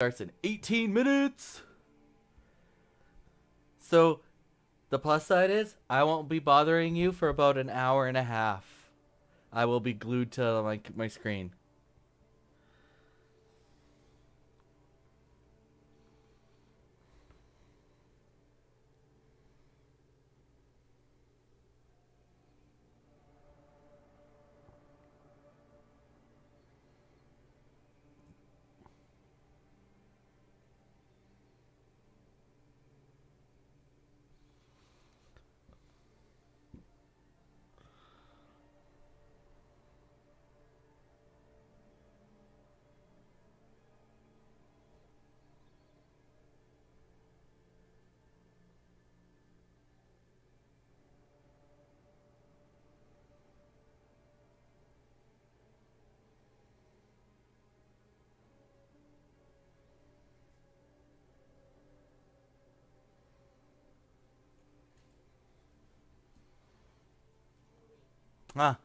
Starts in 18 minutes. So the plus side is I won't be bothering you for about an hour and a half. I will be glued to my screen. Ah,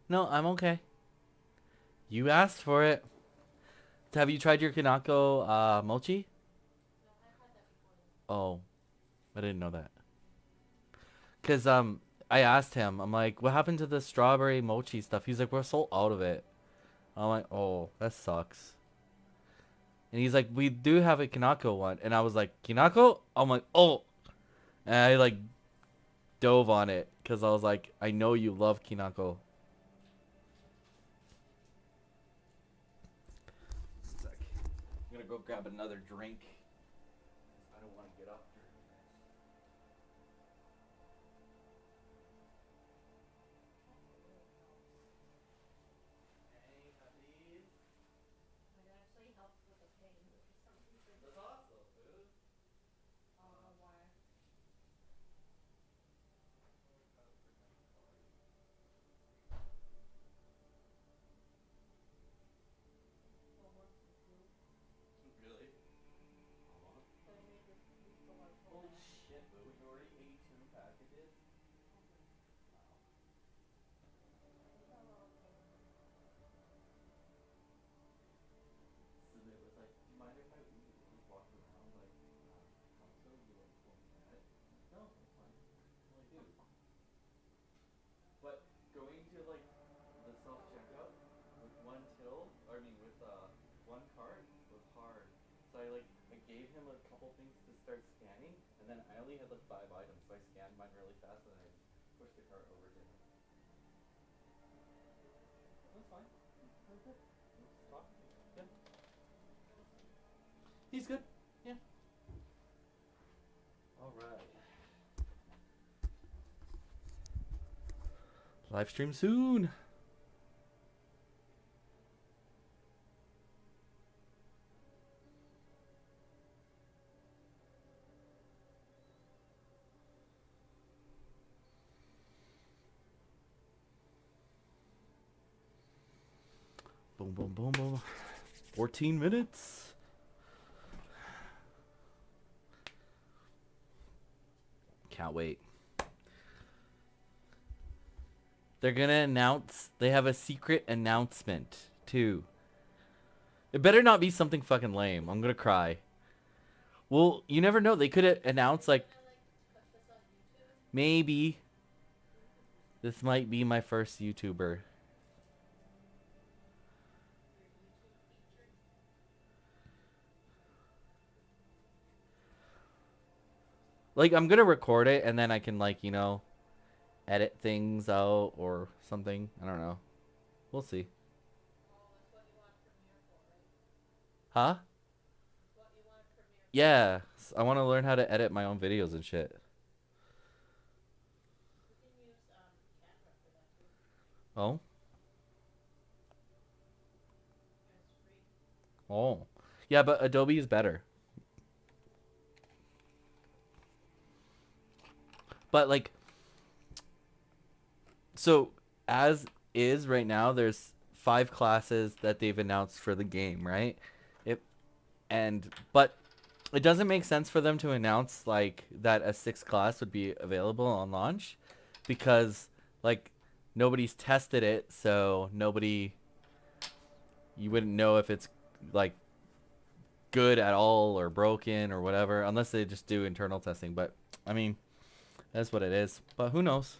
no, I'm okay. You asked for it. Have you tried your Kanako mochi? Oh, I didn't know that. Cause I asked him. I'm like, what happened to the strawberry mochi stuff? He's like, we're sold out of it. I'm like, oh, that sucks. And he's like, we do have a Kanako one. And I was like, Kanako? I'm like, oh. And I like dove on it because I was like, I know you love Kinako. I'm gonna go grab another drink. I don't want to get up during this. Hey, puppies. It actually helps with the pain for some reason. That's awesome, dude. Why? Really? Holy shit, boo. You already ate 2 packages? Wow. So it was like, do you mind if I just walk around like console? You like pull me at it? No, it's fine. I'm like, dude. But going to like the self checkout with one till, or I mean with one cart was hard. So I gave him a couple things to start scanning, and then I only had like 5 items, so I scanned mine really fast, and I pushed the cart over to him. That's fine. That's good. Stop. Yeah. He's good. Yeah. All right. Live stream soon. Boom, boom, boom, boom. 14 minutes. Can't wait. They're gonna announce. They have a secret announcement too. It better not be something fucking lame. I'm gonna cry. Well, you never know. They could announce like maybe this might be my first YouTuber. Like I'm gonna record it and then I can like edit things out or something. I don't know. We'll see. Huh? Yeah, I want to learn how to edit my own videos and shit. Oh? Oh. Yeah, but Adobe is better. But like so as is right now there's 5 classes that they've announced for the game, right? It but it doesn't make sense for them to announce like that a 6th class would be available on launch because like nobody's tested it, so you wouldn't know if it's like good at all or broken or whatever, unless they just do internal testing. But I mean, that's what it is. But who knows?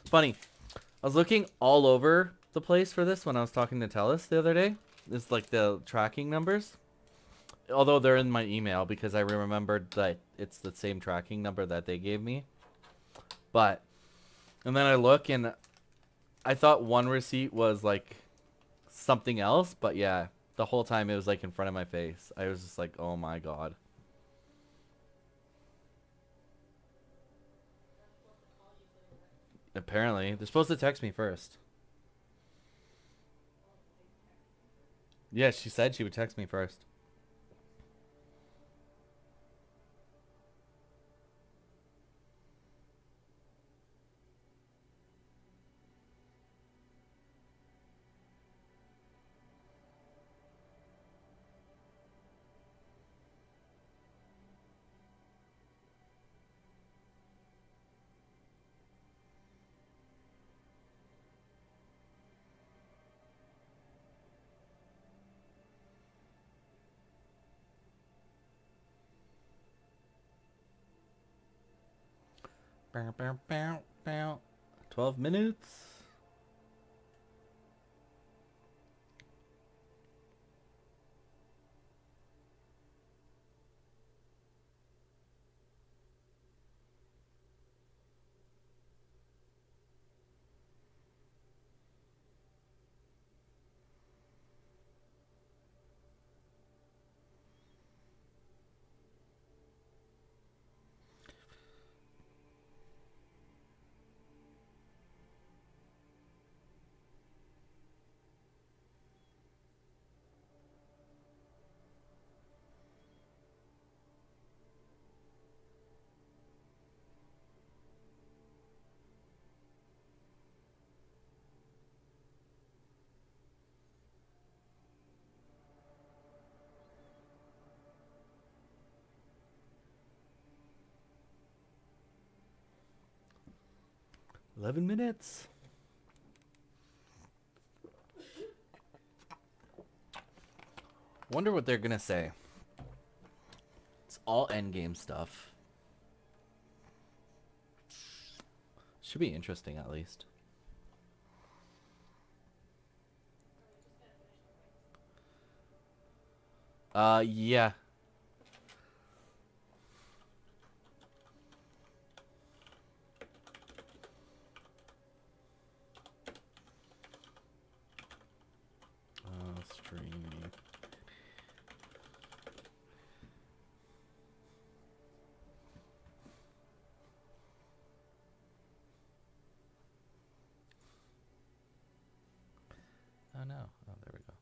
Funny. I was looking all over the place for this when I was talking to Telus the other day. It's like the tracking numbers. Although they're in my email because I remembered that it's the same tracking number that they gave me. But and then I look and I thought one receipt was like something else, but yeah, the whole time it was like in front of my face. I was just like, "Oh my god." Apparently, they're supposed to text me first. Yeah, she said she would text me first. Bow, bow, bow, bow. 12 minutes. $11 minutes. Wonder what they're gonna say. It's all endgame stuff. Should be interesting at least. Yeah. Streaming. Oh no. Oh, there we go.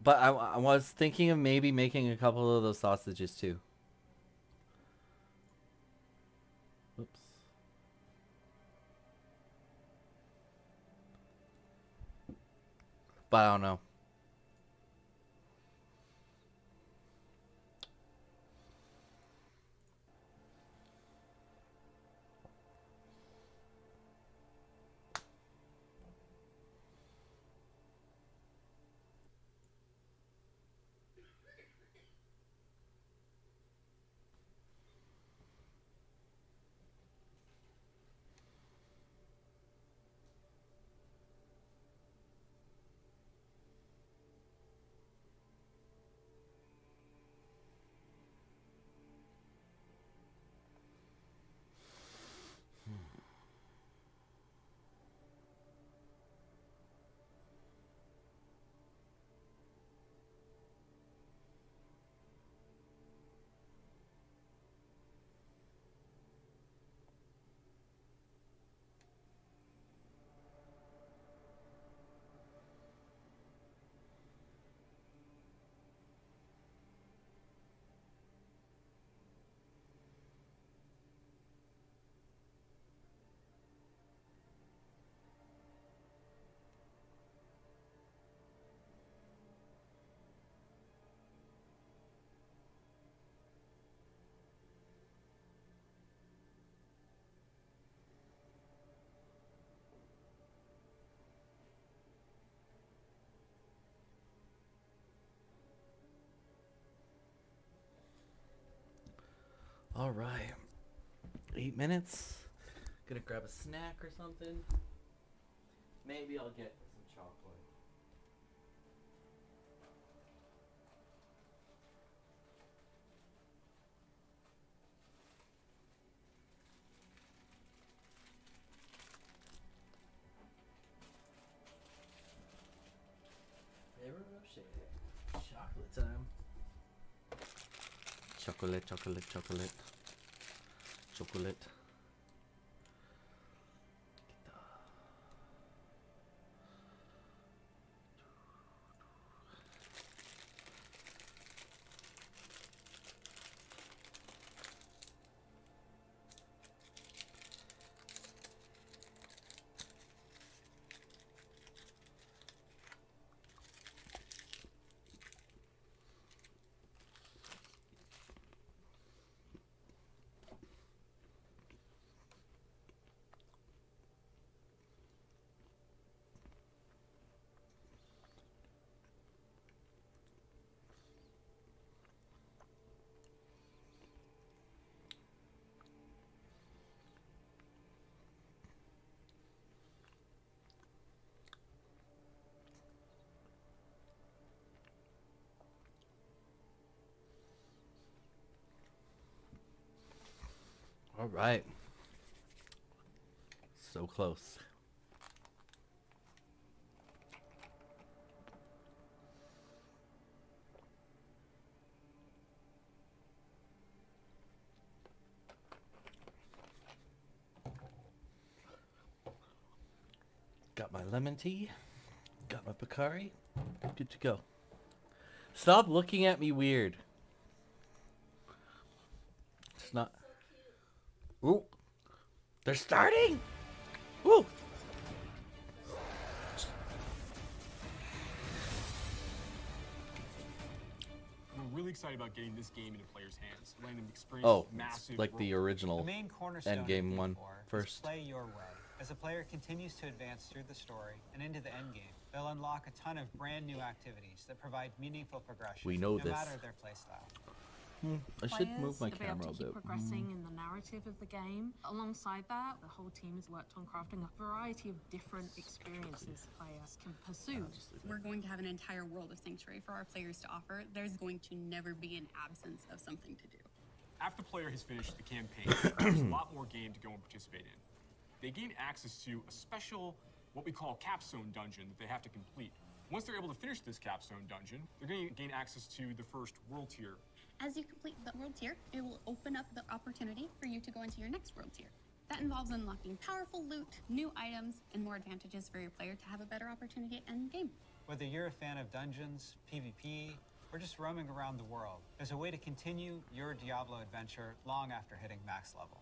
But I was thinking of maybe making a couple of those sausages too. Oops. But I don't know. All right. 8 minutes. Gonna grab a snack or something. Maybe I'll get some chocolate. Chocolate time. Chocolate, chocolate, chocolate. Chocolate. All right. So close. Got my lemon tea. Got my Picari. Good to go. Stop looking at me weird. It's not. Ooh. They're starting. Ooh. We're really excited about getting this game into players' hands, letting them experience massive like the original The main cornerstone of Endgame one V4 first. is play your way. As a player continues to advance through the story and into the endgame, they'll unlock a ton of brand new activities that provide meaningful progression, We know no this. matter their playstyle. I should move my Players to be able camera a to keep bit. progressing in the narrative of the game. Alongside that, the whole team has worked on crafting a variety of different experiences players can pursue. We're going to have an entire world of Sanctuary for our players to offer. There's going to never be an absence of something to do. After the player has finished the campaign, there's a lot more game to go and participate in. They gain access to a special, what we call capstone dungeon that they have to complete. Once they're able to finish this capstone dungeon, they're going to gain access to the first world tier. As you complete the world tier, it will open up the opportunity for you to go into your next world tier. That involves unlocking powerful loot, new items, and more advantages for your player to have a better opportunity at end game. Whether you're a fan of dungeons, PvP, or just roaming around the world, there's a way to continue your Diablo adventure long after hitting max level.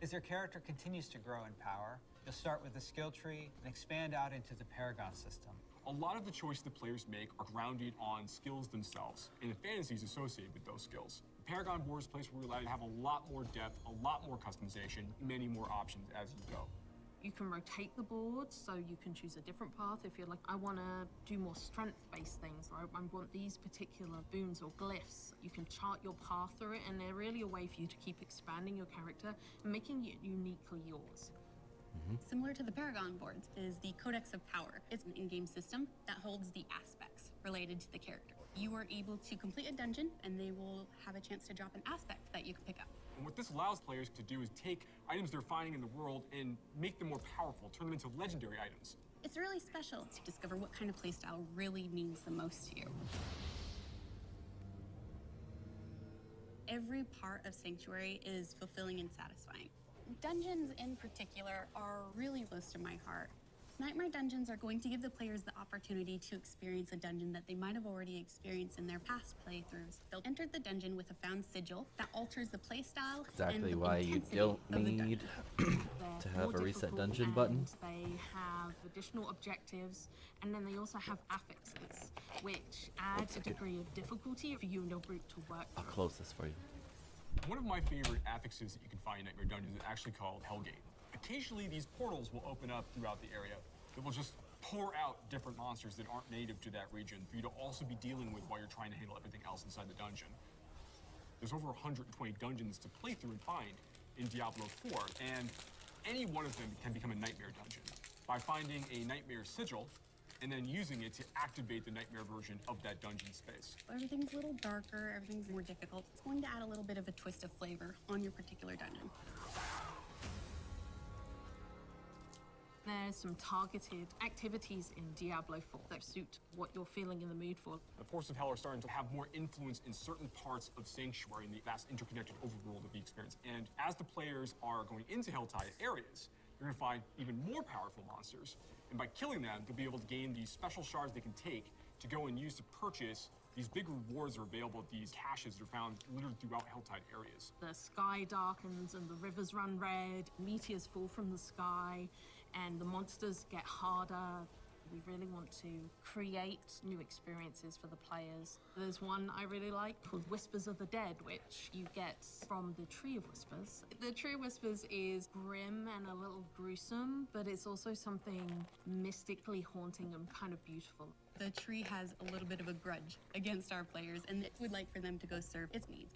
As your character continues to grow in power, you'll start with the skill tree and expand out into the Paragon system. A lot of the choices the players make are grounded on skills themselves and the fantasies associated with those skills. The Paragon board is a place where we're allowed to have a lot more depth, a lot more customization, many more options as you go. You can rotate the board, so you can choose a different path if you're like, I want to do more strength-based things, or I want these particular boons or glyphs. You can chart your path through it, and they're really a way for you to keep expanding your character and making it uniquely yours. Similar to the Paragon boards is the Codex of Power. It's an in-game system that holds the aspects related to the character. You are able to complete a dungeon, and they will have a chance to drop an aspect that you can pick up. And what this allows players to do is take items they're finding in the world and make them more powerful, turn them into legendary items. It's really special to discover what kind of playstyle really means the most to you. Every part of Sanctuary is fulfilling and satisfying. Dungeons in particular are really close to my heart. Nightmare dungeons are going to give the players the opportunity to experience a dungeon that they might have already experienced in their past playthroughs. They'll enter the dungeon with a found sigil that alters the playstyle Exactly and the why you intensity don't of the need dungeon. to They're have more a reset difficult, dungeon and button. They have additional objectives, and then they also have affixes, which add a degree of difficulty for you and your group to work I'll through. close this for you. One of my favorite affixes that you can find in Nightmare Dungeons is actually called Hellgate. Occasionally, these portals will open up throughout the area that will just pour out different monsters that aren't native to that region for you to also be dealing with while you're trying to handle everything else inside the dungeon. There's over 120 dungeons to play through and find in Diablo 4, and any one of them can become a nightmare dungeon by finding a nightmare sigil and then using it to activate the nightmare version of that dungeon space. Everything's a little darker, everything's more difficult. It's going to add a little bit of a twist of flavor on your particular dungeon. There's some targeted activities in Diablo 4 that suit what you're feeling in the mood for. The Forces of Hell are starting to have more influence in certain parts of Sanctuary in the vast interconnected overworld of the experience. And as the players are going into Helltide areas, you're going to find even more powerful monsters. And by killing them, you'll be able to gain these special shards they can take to go and use to purchase these big rewards are available at these caches that are found littered throughout Helltide areas. The sky darkens and the rivers run red, meteors fall from the sky, and the monsters get harder. We really want to create new experiences for the players. There's one I really like called Whispers of the Dead, which you get from the Tree of Whispers. The Tree of Whispers is grim and a little gruesome, but it's also something mystically haunting and kind of beautiful. The tree has a little bit of a grudge against our players, and it would like for them to go serve its needs.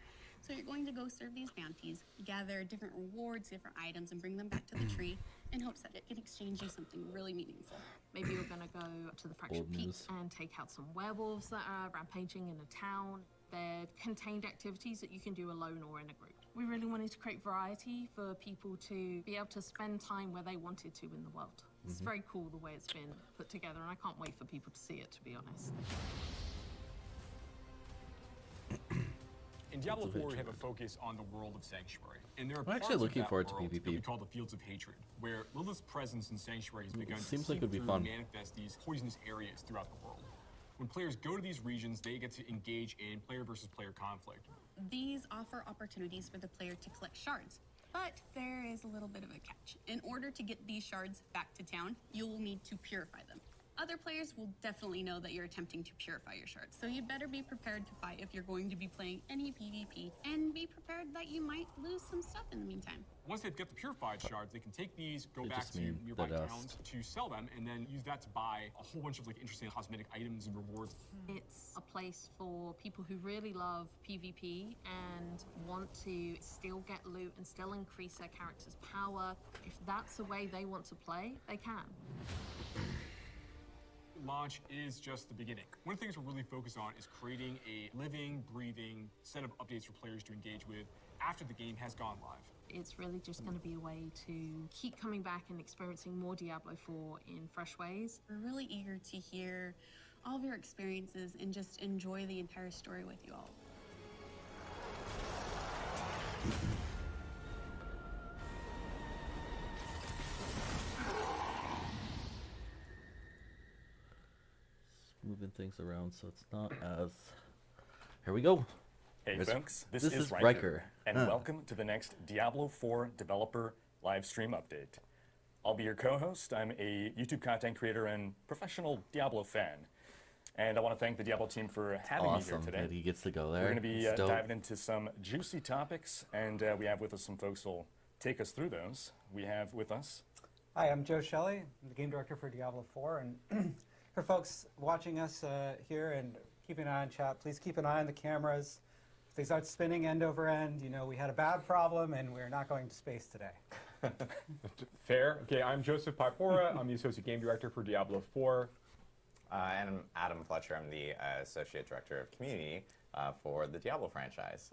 So you're going to go serve these bounties, gather different rewards, different items, and bring them back to the tree in hopes that it can exchange you something really meaningful. Maybe you're going to go to the Fractured Peaks and take out some werewolves that are rampaging in a town. They're contained activities that you can do alone or in a group. We really wanted to create variety for people to be able to spend time where they wanted to in the world. It's very cool the way it's been put together, and I can't wait for people to see it, to be honest. In Diablo 4, we have a focus on the world of Sanctuary. And there are I'm parts actually of looking that forward to world PvP. that we call the Fields of Hatred, where Lilith's presence in Sanctuary has begun to seems like seep it'd be through fun. and manifest these poisonous areas throughout the world. When players go to these regions, they get to engage in player versus player conflict. These offer opportunities for the player to collect shards. But there is a little bit of a catch. In order to get these shards back to town, you will need to purify them. Other players will definitely know that you're attempting to purify your shards, so you better be prepared to fight if you're going to be playing any PvP, and be prepared that you might lose some stuff in the meantime. Once they've got the purified shards, they can take these, go They back just to mean nearby the dust. towns to sell them, and then use that to buy a whole bunch of like interesting cosmetic items and rewards. It's a place for people who really love PvP and want to still get loot and still increase their character's power. If that's the way they want to play, they can. Launch is just the beginning. One of the things we're really focused on is creating a living, breathing set of updates for players to engage with after the game has gone live. It's really just going to be a way to keep coming back and experiencing more Diablo 4 in fresh ways. We're really eager to hear all of your experiences and just enjoy the entire story with you all. Moving things around so it's not as... Here we go. Hey Here's- folks, this this is is Riker, Riker. and Huh. welcome to the next Diablo 4 developer live stream update. I'll be your co-host. I'm a YouTube content creator and professional Diablo fan. And I want to thank the Diablo team for having me here Awesome today. that he gets to go there. We're going to be It's dope. diving into some juicy topics, and we have with us some folks who will take us through those. We have with us... Hi, I'm Joe Shelley. I'm the game director for Diablo 4. And for folks watching us here and keeping an eye on chat, please keep an eye on the cameras. If they start spinning end over end, you know we had a bad problem and we're not going to space today. Fair. Okay, I'm Joseph Pipora. I'm the Associate Game Director for Diablo 4. And I'm Adam Fletcher. I'm the Associate Director of Community for the Diablo franchise.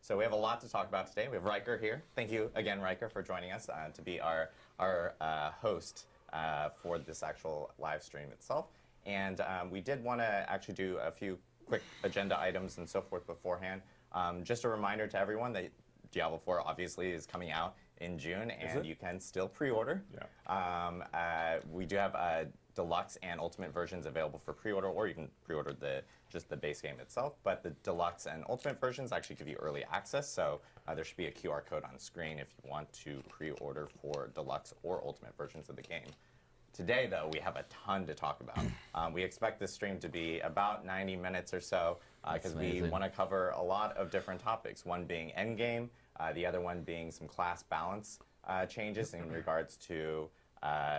So we have a lot to talk about today. We have Riker here. Thank you again, Riker, for joining us to be our host for this actual live stream itself. And we did want to actually do a few quick agenda items and so forth beforehand. Just a reminder to everyone that Diablo 4 obviously is coming out in June, and you can still pre-order. Yeah. We do have deluxe and ultimate versions available for pre-order, or you can pre-order just the base game itself. But the deluxe and ultimate versions actually give you early access, so there should be a QR code on screen if you want to pre-order for deluxe or ultimate versions of the game. Today, though, we have a ton to talk about. We expect this stream to be about 90 minutes or so, because we want to cover a lot of different topics, one being endgame, the other one being some class balance changes in regards to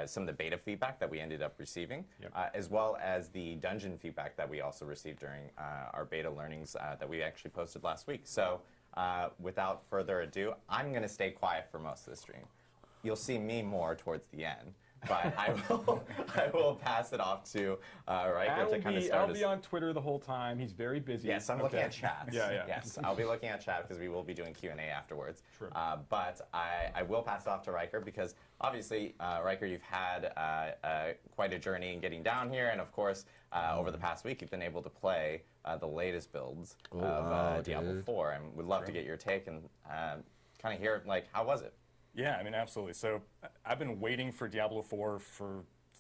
some of the beta feedback that we ended up receiving, Yep. as well as the dungeon feedback that we also received during our beta learnings that we actually posted last week. So without further ado, I'm going to stay quiet for most of the stream. You'll see me more towards the end. But I will pass it off to Riker to kind of start. I'll be on Twitter the whole time. He's very busy. Yes, I'm looking at chat. Yeah. Yes, I'll be looking at chat because we will be doing Q&A afterwards. True. But I will pass it off to Riker because obviously, Riker, you've had quite a journey in getting down here, and of course, over the past week, you've been able to play the latest builds of Diablo 4, and would love to get your take and kind of hear like how was it? Yeah, I mean, absolutely. So I've been waiting for Diablo 4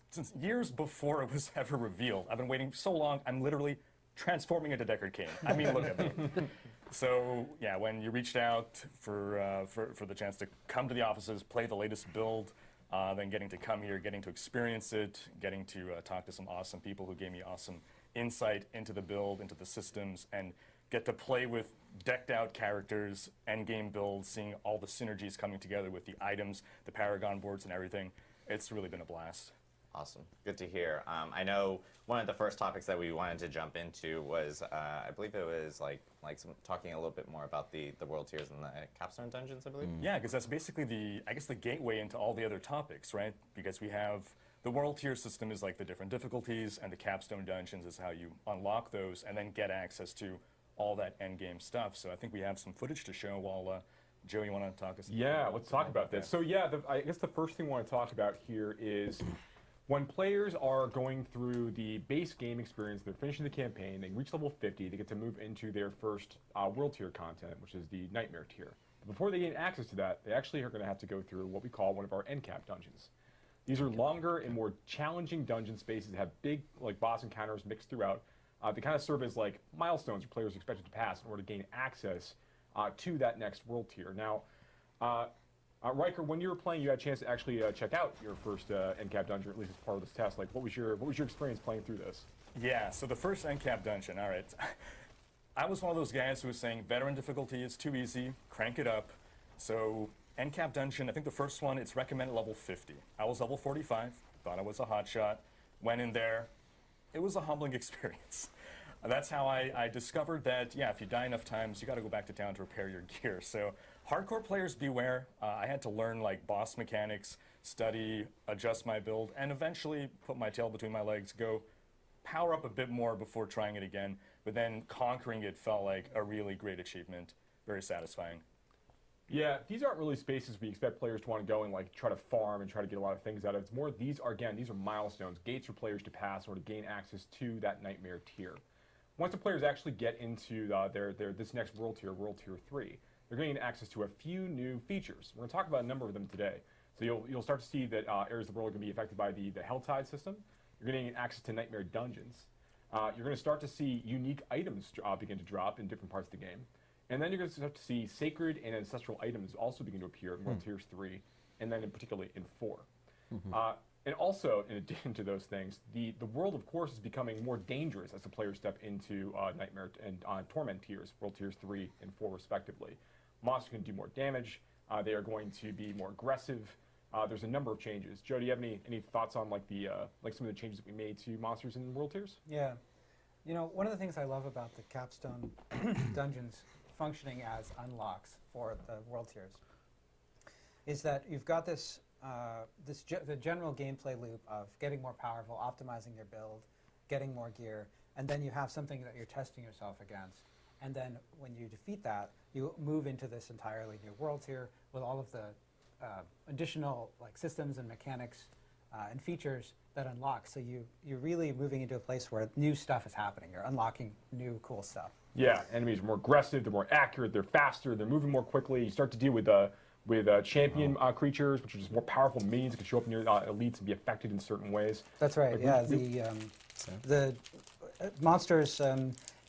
since years before it was ever revealed. I've been waiting so long, I'm literally transforming into Deckard Cain. I mean, look at me. So yeah, when you reached out for the chance to come to the offices, play the latest build, then getting to come here, getting to experience it, getting to talk to some awesome people who gave me awesome insight into the build, into the systems, and get to play with decked out characters, endgame builds, seeing all the synergies coming together with the items, the Paragon boards and everything. It's really been a blast. Awesome. Good to hear. I know one of the first topics that we wanted to jump into was, I believe it was talking a little bit more about the world tiers and the capstone dungeons, I believe. Yeah, because that's basically the gateway into all the other topics, right? Because we have the world tier system is like the different difficulties, and the capstone dungeons is how you unlock those and then get access to all that end game stuff. So I think we have some footage to show while Joe, you want to talk us? Yeah, let's talk about this. So yeah, I guess the first thing we want to talk about here is when players are going through the base game experience, they're finishing the campaign, they reach level 50, they get to move into their first world tier content, which is the Nightmare tier. But before they gain access to that, they actually are going to have to go through what we call one of our end cap dungeons. These are longer and more challenging dungeon spaces that have big boss encounters mixed throughout. They kind of serve as like milestones where players are expected to pass in order to gain access to that next world tier. Now, Riker, when you were playing, you had a chance to actually check out your first NCAP dungeon, at least as part of this test. Like, what was your experience playing through this? Yeah, so the first NCAP dungeon, all right. I was one of those guys who was saying veteran difficulty is too easy, crank it up. So NCAP dungeon, I think the first one, it's recommended level 50. I was level 45, thought I was a hotshot, went in there. It was a humbling experience. That's how I discovered that, yeah, if you die enough times, you got to go back to town to repair your gear. So hardcore players beware. I had to learn like boss mechanics, study, adjust my build, and eventually put my tail between my legs, go power up a bit more before trying it again. But then conquering it felt like a really great achievement, very satisfying. Yeah, these aren't really spaces we expect players to want to go and like try to farm and try to get a lot of things out of. It's more these are milestones, gates for players to pass or to gain access to that Nightmare tier. Once the players actually get into this next world tier 3, they're getting access to a few new features. We're going to talk about a number of them today. So you'll start to see that areas of the world are going to be affected by the Helltide system. You're getting access to Nightmare dungeons. You're going to start to see unique items begin to drop in different parts of the game. And then you're going to start to see sacred and ancestral items also begin to appear in World Tiers 3, and then particularly in 4. And also, in addition to those things, the world, of course, is becoming more dangerous as the players step into Nightmare and Torment tiers, World Tiers 3 and 4 respectively. Monsters can do more damage. They are going to be more aggressive. There's a number of changes. Joe, do you have any thoughts on like some of the changes that we made to monsters in World Tiers? Yeah. You know, one of the things I love about the capstone dungeons functioning as unlocks for the world tiers is that you've got this the general gameplay loop of getting more powerful, optimizing your build, getting more gear, and then you have something that you're testing yourself against. And then when you defeat that, you move into this entirely new world tier with all of the additional like systems and mechanics and features that unlock. So you're really moving into a place where new stuff is happening. You're unlocking new cool stuff. Yeah, enemies are more aggressive, they're more accurate, they're faster, they're moving more quickly. You start to deal with champion creatures, which are just more powerful minions that can show up in your elites and be affected in certain ways. That's right. Like The monsters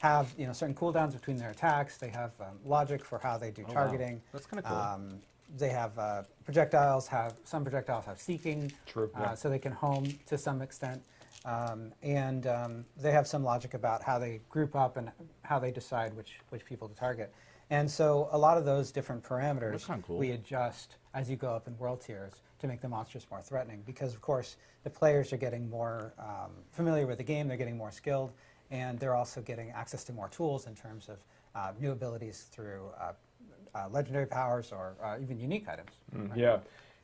have certain cooldowns between their attacks. They have logic for how they do targeting. Wow. That's kind of cool. They have projectiles. Some projectiles have seeking, True, yeah. so they can home to some extent. And they have some logic about how they group up and how they decide which people to target. And so a lot of those different parameters That's kinda cool. we adjust as you go up in world tiers. to make the monsters more threatening. Because, of course, the players are getting more familiar with the game, they're getting more skilled, and they're also getting access to more tools in terms of new abilities through legendary powers or even unique items. Right? Yeah.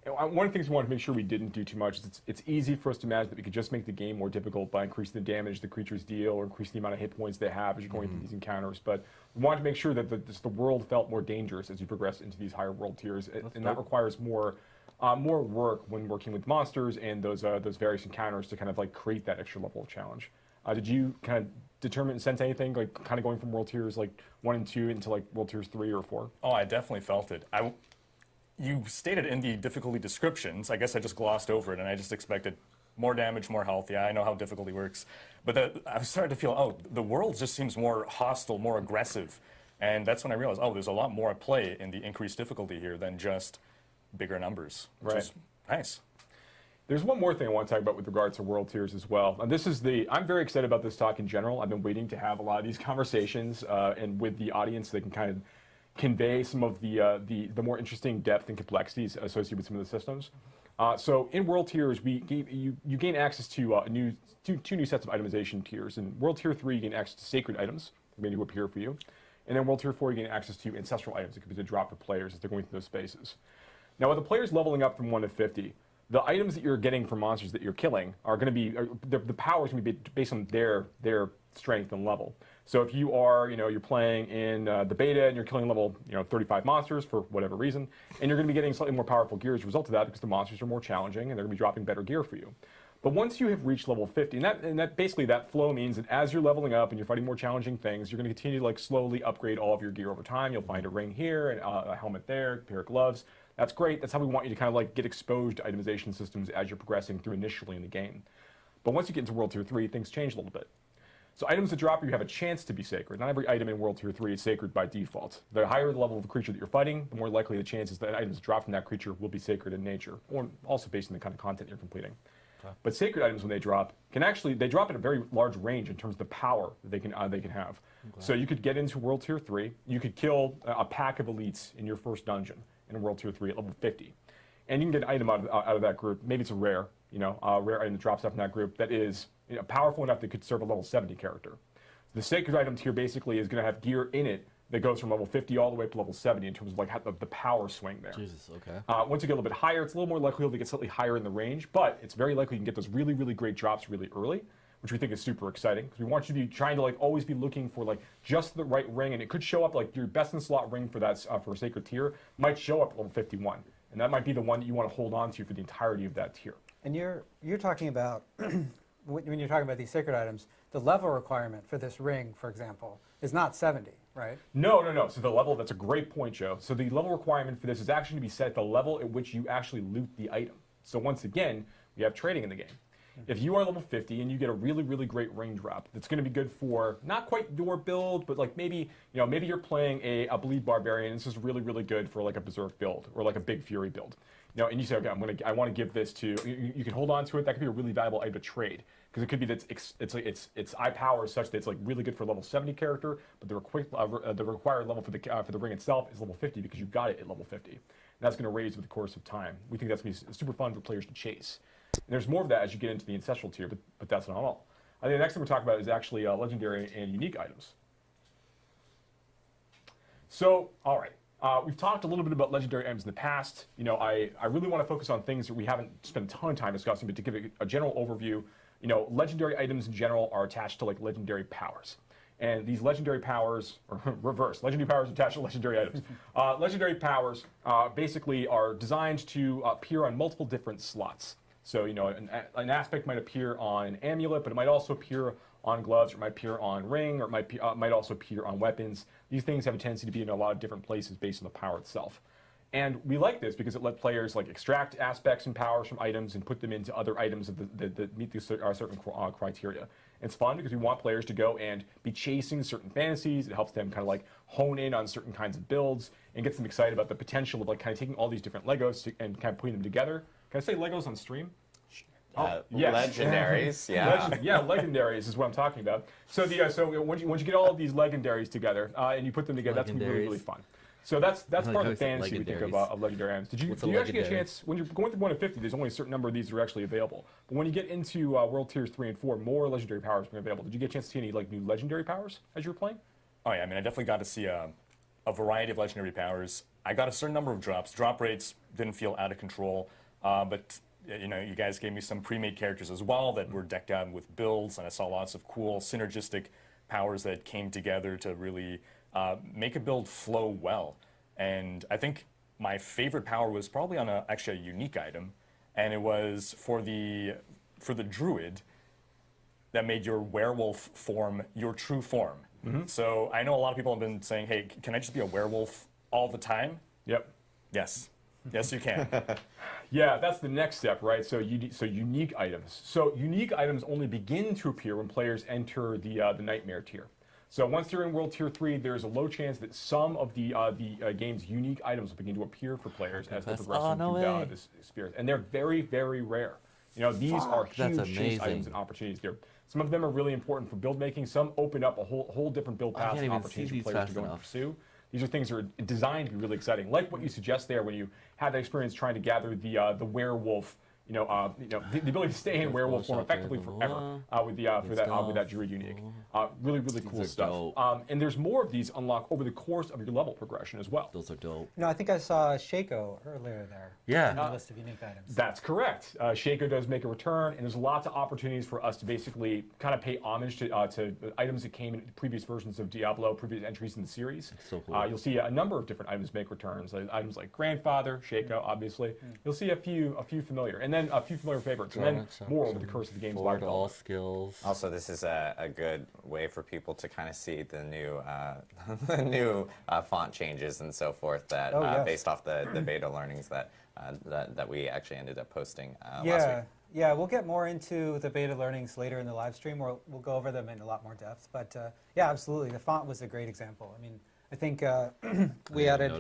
One of the things we wanted to make sure we didn't do too much is it's easy for us to imagine that we could just make the game more difficult by increasing the damage the creatures deal or increasing the amount of hit points they have as you're going through these encounters. But we wanted to make sure that the world felt more dangerous as you progress into these higher world tiers, and that requires more work when working with monsters and those various encounters to kind of like create that extra level of challenge. Did you kind of determine and sense anything like kind of going from world tiers like 1 and 2 into like world tiers 3 or 4? Oh, I definitely felt it. You stated in the difficulty descriptions, I guess I just glossed over it and I just expected more damage, more health. Yeah, I know how difficulty works. But I was starting to feel, oh, the world just seems more hostile, more aggressive. And that's when I realized, oh, there's a lot more at play in the increased difficulty here than just bigger numbers, which is nice. There's one more thing I want to talk about with regards to world tiers as well. And this is I'm very excited about this talk in general. I've been waiting to have a lot of these conversations and with the audience they can kind of convey some of the more interesting depth and complexities associated with some of the systems. So in world tiers, you gain access to two new sets of itemization tiers. In world tier 3, you gain access to sacred items, maybe who appear for you. And then world tier 4, you gain access to ancestral items that could be dropped for players as they're going through those spaces. Now, with the players leveling up from 1 to 50, the items that you're getting from monsters that you're killing are going to be the power is going to be based on their strength and level. So if you are, you're playing in the beta and you're killing level, 35 monsters for whatever reason, and you're going to be getting slightly more powerful gear as a result of that because the monsters are more challenging and they're going to be dropping better gear for you. But once you have reached level 50, and that basically that flow means that as you're leveling up and you're fighting more challenging things, you're going to continue to like slowly upgrade all of your gear over time. You'll find a ring here, and a helmet there, a pair of gloves. That's great. That's how we want you to kind of like get exposed to itemization systems as you're progressing through initially in the game. But once you get into World Tier 3, things change a little bit. So items that drop you have a chance to be sacred. Not every item in World Tier 3 is sacred by default. The higher the level of the creature that you're fighting, the more likely the chances that items dropped from that creature will be sacred in nature, or also based on the kind of content you're completing. Okay. But sacred items, when they drop, they drop at a very large range in terms of the power that they can have. So you could get into World Tier 3, you could kill a pack of elites in your first dungeon in World Tier 3 at level 50. And you can get an item out of that group. Maybe it's a rare item that drops up in that group that is powerful enough that could serve a level 70 character. The sacred item tier basically is going to have gear in it that goes from level 50 all the way up to level 70 in terms of like the power swing there. Jesus, okay. Once you get a little bit higher, it's a little more likely to get slightly higher in the range, but it's very likely you can get those really, really great drops really early, which we think is super exciting because we want you to be trying to like always be looking for like just the right ring, and it could show up like your best in slot ring for that for a sacred tier might show up at level 51, and that might be the one that you want to hold on to for the entirety of that tier. And you're talking about when you're talking about these sacred items, the level requirement for this ring, for example, is not 70, right? No. So the level, that's a great point, Joe. So the level requirement for this is actually to be set at the level at which you actually loot the item. So once again, we have trading in the game. If you are level 50 and you get a really, really great ring drop, that's going to be good for not quite your build, but like maybe you're playing a bleed barbarian, and this is really, really good for like a berserk build or like a big fury build. And you say, okay, I want to give this to you can hold on to it. That could be a really valuable item to trade because it could be that its eye power is such that it's like really good for a level 70 character, but the required level for the ring itself is level 50 because you got it at level 50. And that's going to raise with the course of time. We think that's going to be super fun for players to chase. And there's more of that as you get into the ancestral tier, but that's not all. I think the next thing we're talking about is actually legendary and unique items. So, all right. We've talked a little bit about legendary items in the past. I really want to focus on things that we haven't spent a ton of time discussing, but to give a general overview, legendary items in general are attached to like legendary powers. And these legendary powers, or reverse, legendary powers attached to legendary items. Legendary powers basically are designed to appear on multiple different slots. So, an aspect might appear on an amulet, but it might also appear on gloves, or it might appear on ring, or it might also appear on weapons. These things have a tendency to be in a lot of different places based on the power itself. And we like this because it let players like extract aspects and powers from items and put them into other items that meet these certain criteria. It's fun because we want players to go and be chasing certain fantasies. It helps them kind of like hone in on certain kinds of builds and gets them excited about the potential of like kind of taking all these different Legos and kind of putting them together. Can I say Legos on stream? Yes. Legendaries, yeah. Legendaries is what I'm talking about. So once you get all of these legendaries together and you put them together, that's going to be really, really fun. So that's like part how of the you said fantasy we think legendaries. of legendary items. Did you What's a actually get a legendary? chance when you're going through 150? There's only a certain number of these that are actually available. But when you get into World Tiers 3 and 4, more legendary powers are available. Did you get a chance to see any like new legendary powers as you were playing? Oh yeah, I mean, I definitely got to see a variety of legendary powers. I got a certain number of drops. Drop rates didn't feel out of control, but you know, you guys gave me some pre-made characters as well that were decked out with builds, and I saw lots of cool synergistic powers that came together to really make a build flow well. And I think my favorite power was probably on actually a unique item, and it was for the druid that made your werewolf form your true form. So I know a lot of people have been saying, hey, can I just be a werewolf all the time? Yep. Yes. Yes, you can. Yeah, that's the next step, right? So unique items. So unique items only begin to appear when players enter the Nightmare tier. So once you're in World Tier 3, there's a low chance that some of the game's unique items will begin to appear for players as they're progressing through this experience. And they're very, very rare. You know, these are huge chase items and opportunities here. Some of them are really important for build making. Some open up a whole different build paths and opportunities for players to go and pursue. These are things that are designed to be really exciting, like what you suggest there when you had that experience trying to gather the werewolf. The ability to stay in werewolf form effectively forever with that druid unique. Really cool stuff. And there's more of these unlocked over the course of your level progression as well. Those are dope. I think I saw Shaco earlier there. Yeah. In the list of unique items. That's correct. Shaco does make a return, and there's lots of opportunities for us to basically kind of pay homage to items that came in previous versions of Diablo, previous entries in the series. That's so cool. You'll see a number of different items make returns. Items like Grandfather, Shaco, obviously. You'll see a few familiar, and then a few familiar favorites, and then more over the course of the game's life. All skills. Also, this is a good way for people to kind of see the new the new font changes and so forth that based off the beta learnings that we actually ended up posting last week. Yeah, we'll get more into the beta learnings later in the live stream. We'll go over them in a lot more depth. But yeah, absolutely, the font was a great example. I mean, I think we added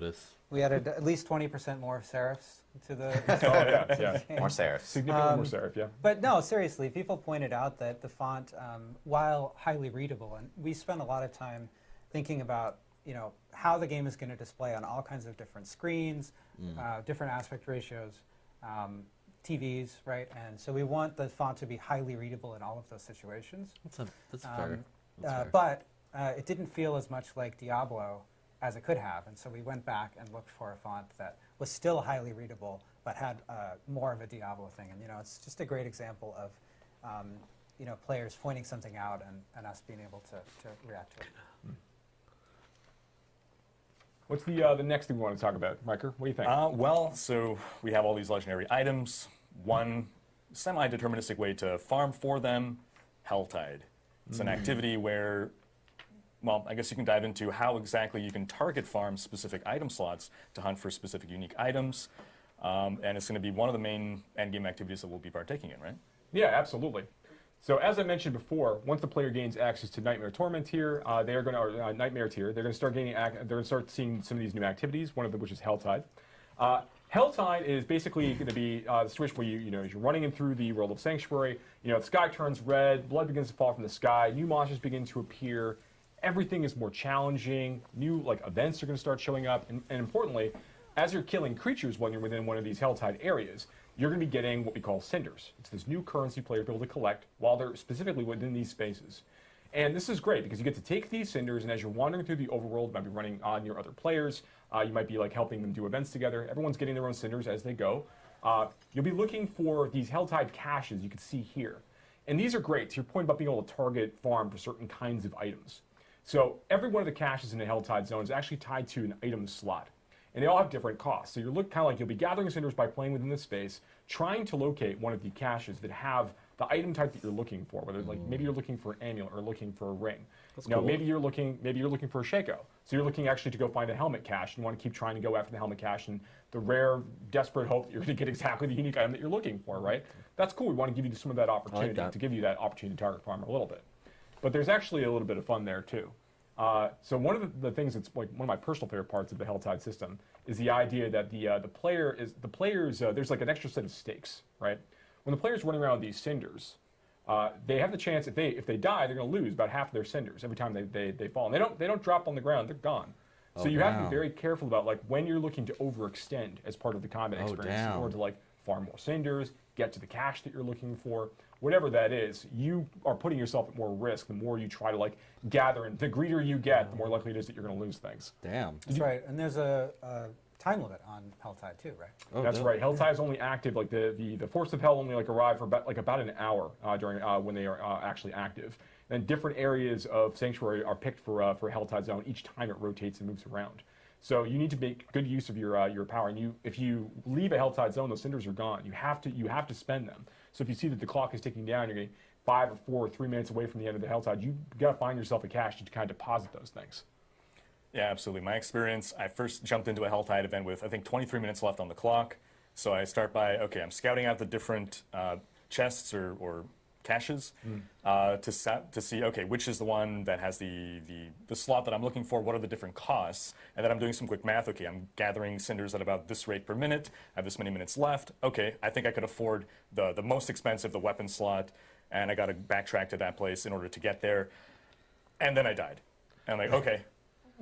at least 20% more serifs to the yeah. More serifs. Significantly more serif, yeah. But no, seriously, people pointed out that the font, while highly readable, and we spent a lot of time thinking about how the game is going to display on all kinds of different screens, different aspect ratios, TVs, right? And so we want the font to be highly readable in all of those situations. That's fair. But it didn't feel as much like Diablo as it could have, and so we went back and looked for a font that was still highly readable but had more of a Diablo thing. And it's just a great example of players pointing something out and us being able to react to it. What's the next thing we want to talk about, Riker? What do you think? Well, so we have all these legendary items. One semi-deterministic way to farm for them, Helltide. It's an activity where, well, I guess you can dive into how exactly you can target farm specific item slots to hunt for specific unique items. And it's going to be one of the main endgame activities that we'll be partaking in, right? Yeah, absolutely. So as I mentioned before, once the player gains access to Nightmare Torment tier, they are going to Nightmare tier. They're going to start seeing some of these new activities. One of them, which is Helltide. Helltide is basically going to be the situation where as you're running in through the world of Sanctuary, the sky turns red, blood begins to fall from the sky, new monsters begin to appear, everything is more challenging, new events are going to start showing up, and importantly, as you're killing creatures when you're within one of these Helltide areas, you're going to be getting what we call cinders. It's this new currency players will be able to collect while they're specifically within these spaces. And this is great because you get to take these cinders, and as you're wandering through the overworld, you might be running on your other players. You might be helping them do events together. Everyone's getting their own cinders as they go. You'll be looking for these Helltide caches you can see here. And these are great. To your point about being able to target farm for certain kinds of items. So every one of the caches in the Helltide zone is actually tied to an item slot. And they all have different costs. So you'll look kind of like you'll be gathering cinders by playing within this space, trying to locate one of the caches that have the item type that you're looking for. Whether maybe you're looking for an amulet or looking for a ring. That's cool. Maybe you're looking for a Shaco. So you're looking actually to go find a helmet cache. You want to keep trying to go after the helmet cache and the rare, desperate hope that you're going to get exactly the unique item that you're looking for, right? That's cool. We want to give you some of that opportunity to give you that opportunity to target farmer a little bit. But there's actually a little bit of fun there too. So one of the things that's one of my personal favorite parts of the Helltide there's the idea that the players there's an extra set of stakes, right? When the player's running around with these cinders, they have the chance if they die, they're going to lose about half of their cinders every time they fall. And they don't drop on the ground; they're gone. So you have to be very careful about like when you're looking to overextend as part of the combat experience in order to like farm more cinders, get to the cache that you're looking for, whatever that is. You are putting yourself at more risk the more you try to like gather, and the greedier you get, the more likely it is that you're going to lose things. Damn. That's right, and there's a time limit on Helltide too, right? Oh, that's right. Helltide is only active, like the Force of Hell only like arrive for about an hour during when they are actually active. And different areas of Sanctuary are picked for Helltide Zone each time it rotates and moves around. So you need to make good use of your power. And if you leave a Helltide Zone, those cinders are gone. You have to spend them. So if you see that the clock is ticking down, you're getting 5 or 4 or 3 minutes away from the end of the Helltide, you got to find yourself a cache to kind of deposit those things. Yeah, absolutely. My experience, I first jumped into a Helltide event with, I think, 23 minutes left on the clock. So I start by, okay, I'm scouting out the different chests or caches to see, okay, which is the one that has the slot that I'm looking for, what are the different costs, and then I'm doing some quick math. Okay, I'm gathering cinders at about this rate per minute, I have this many minutes left. Okay, I think I could afford the most expensive, the weapon slot, and I got to backtrack to that place in order to get there. And then I died. And I'm like, okay.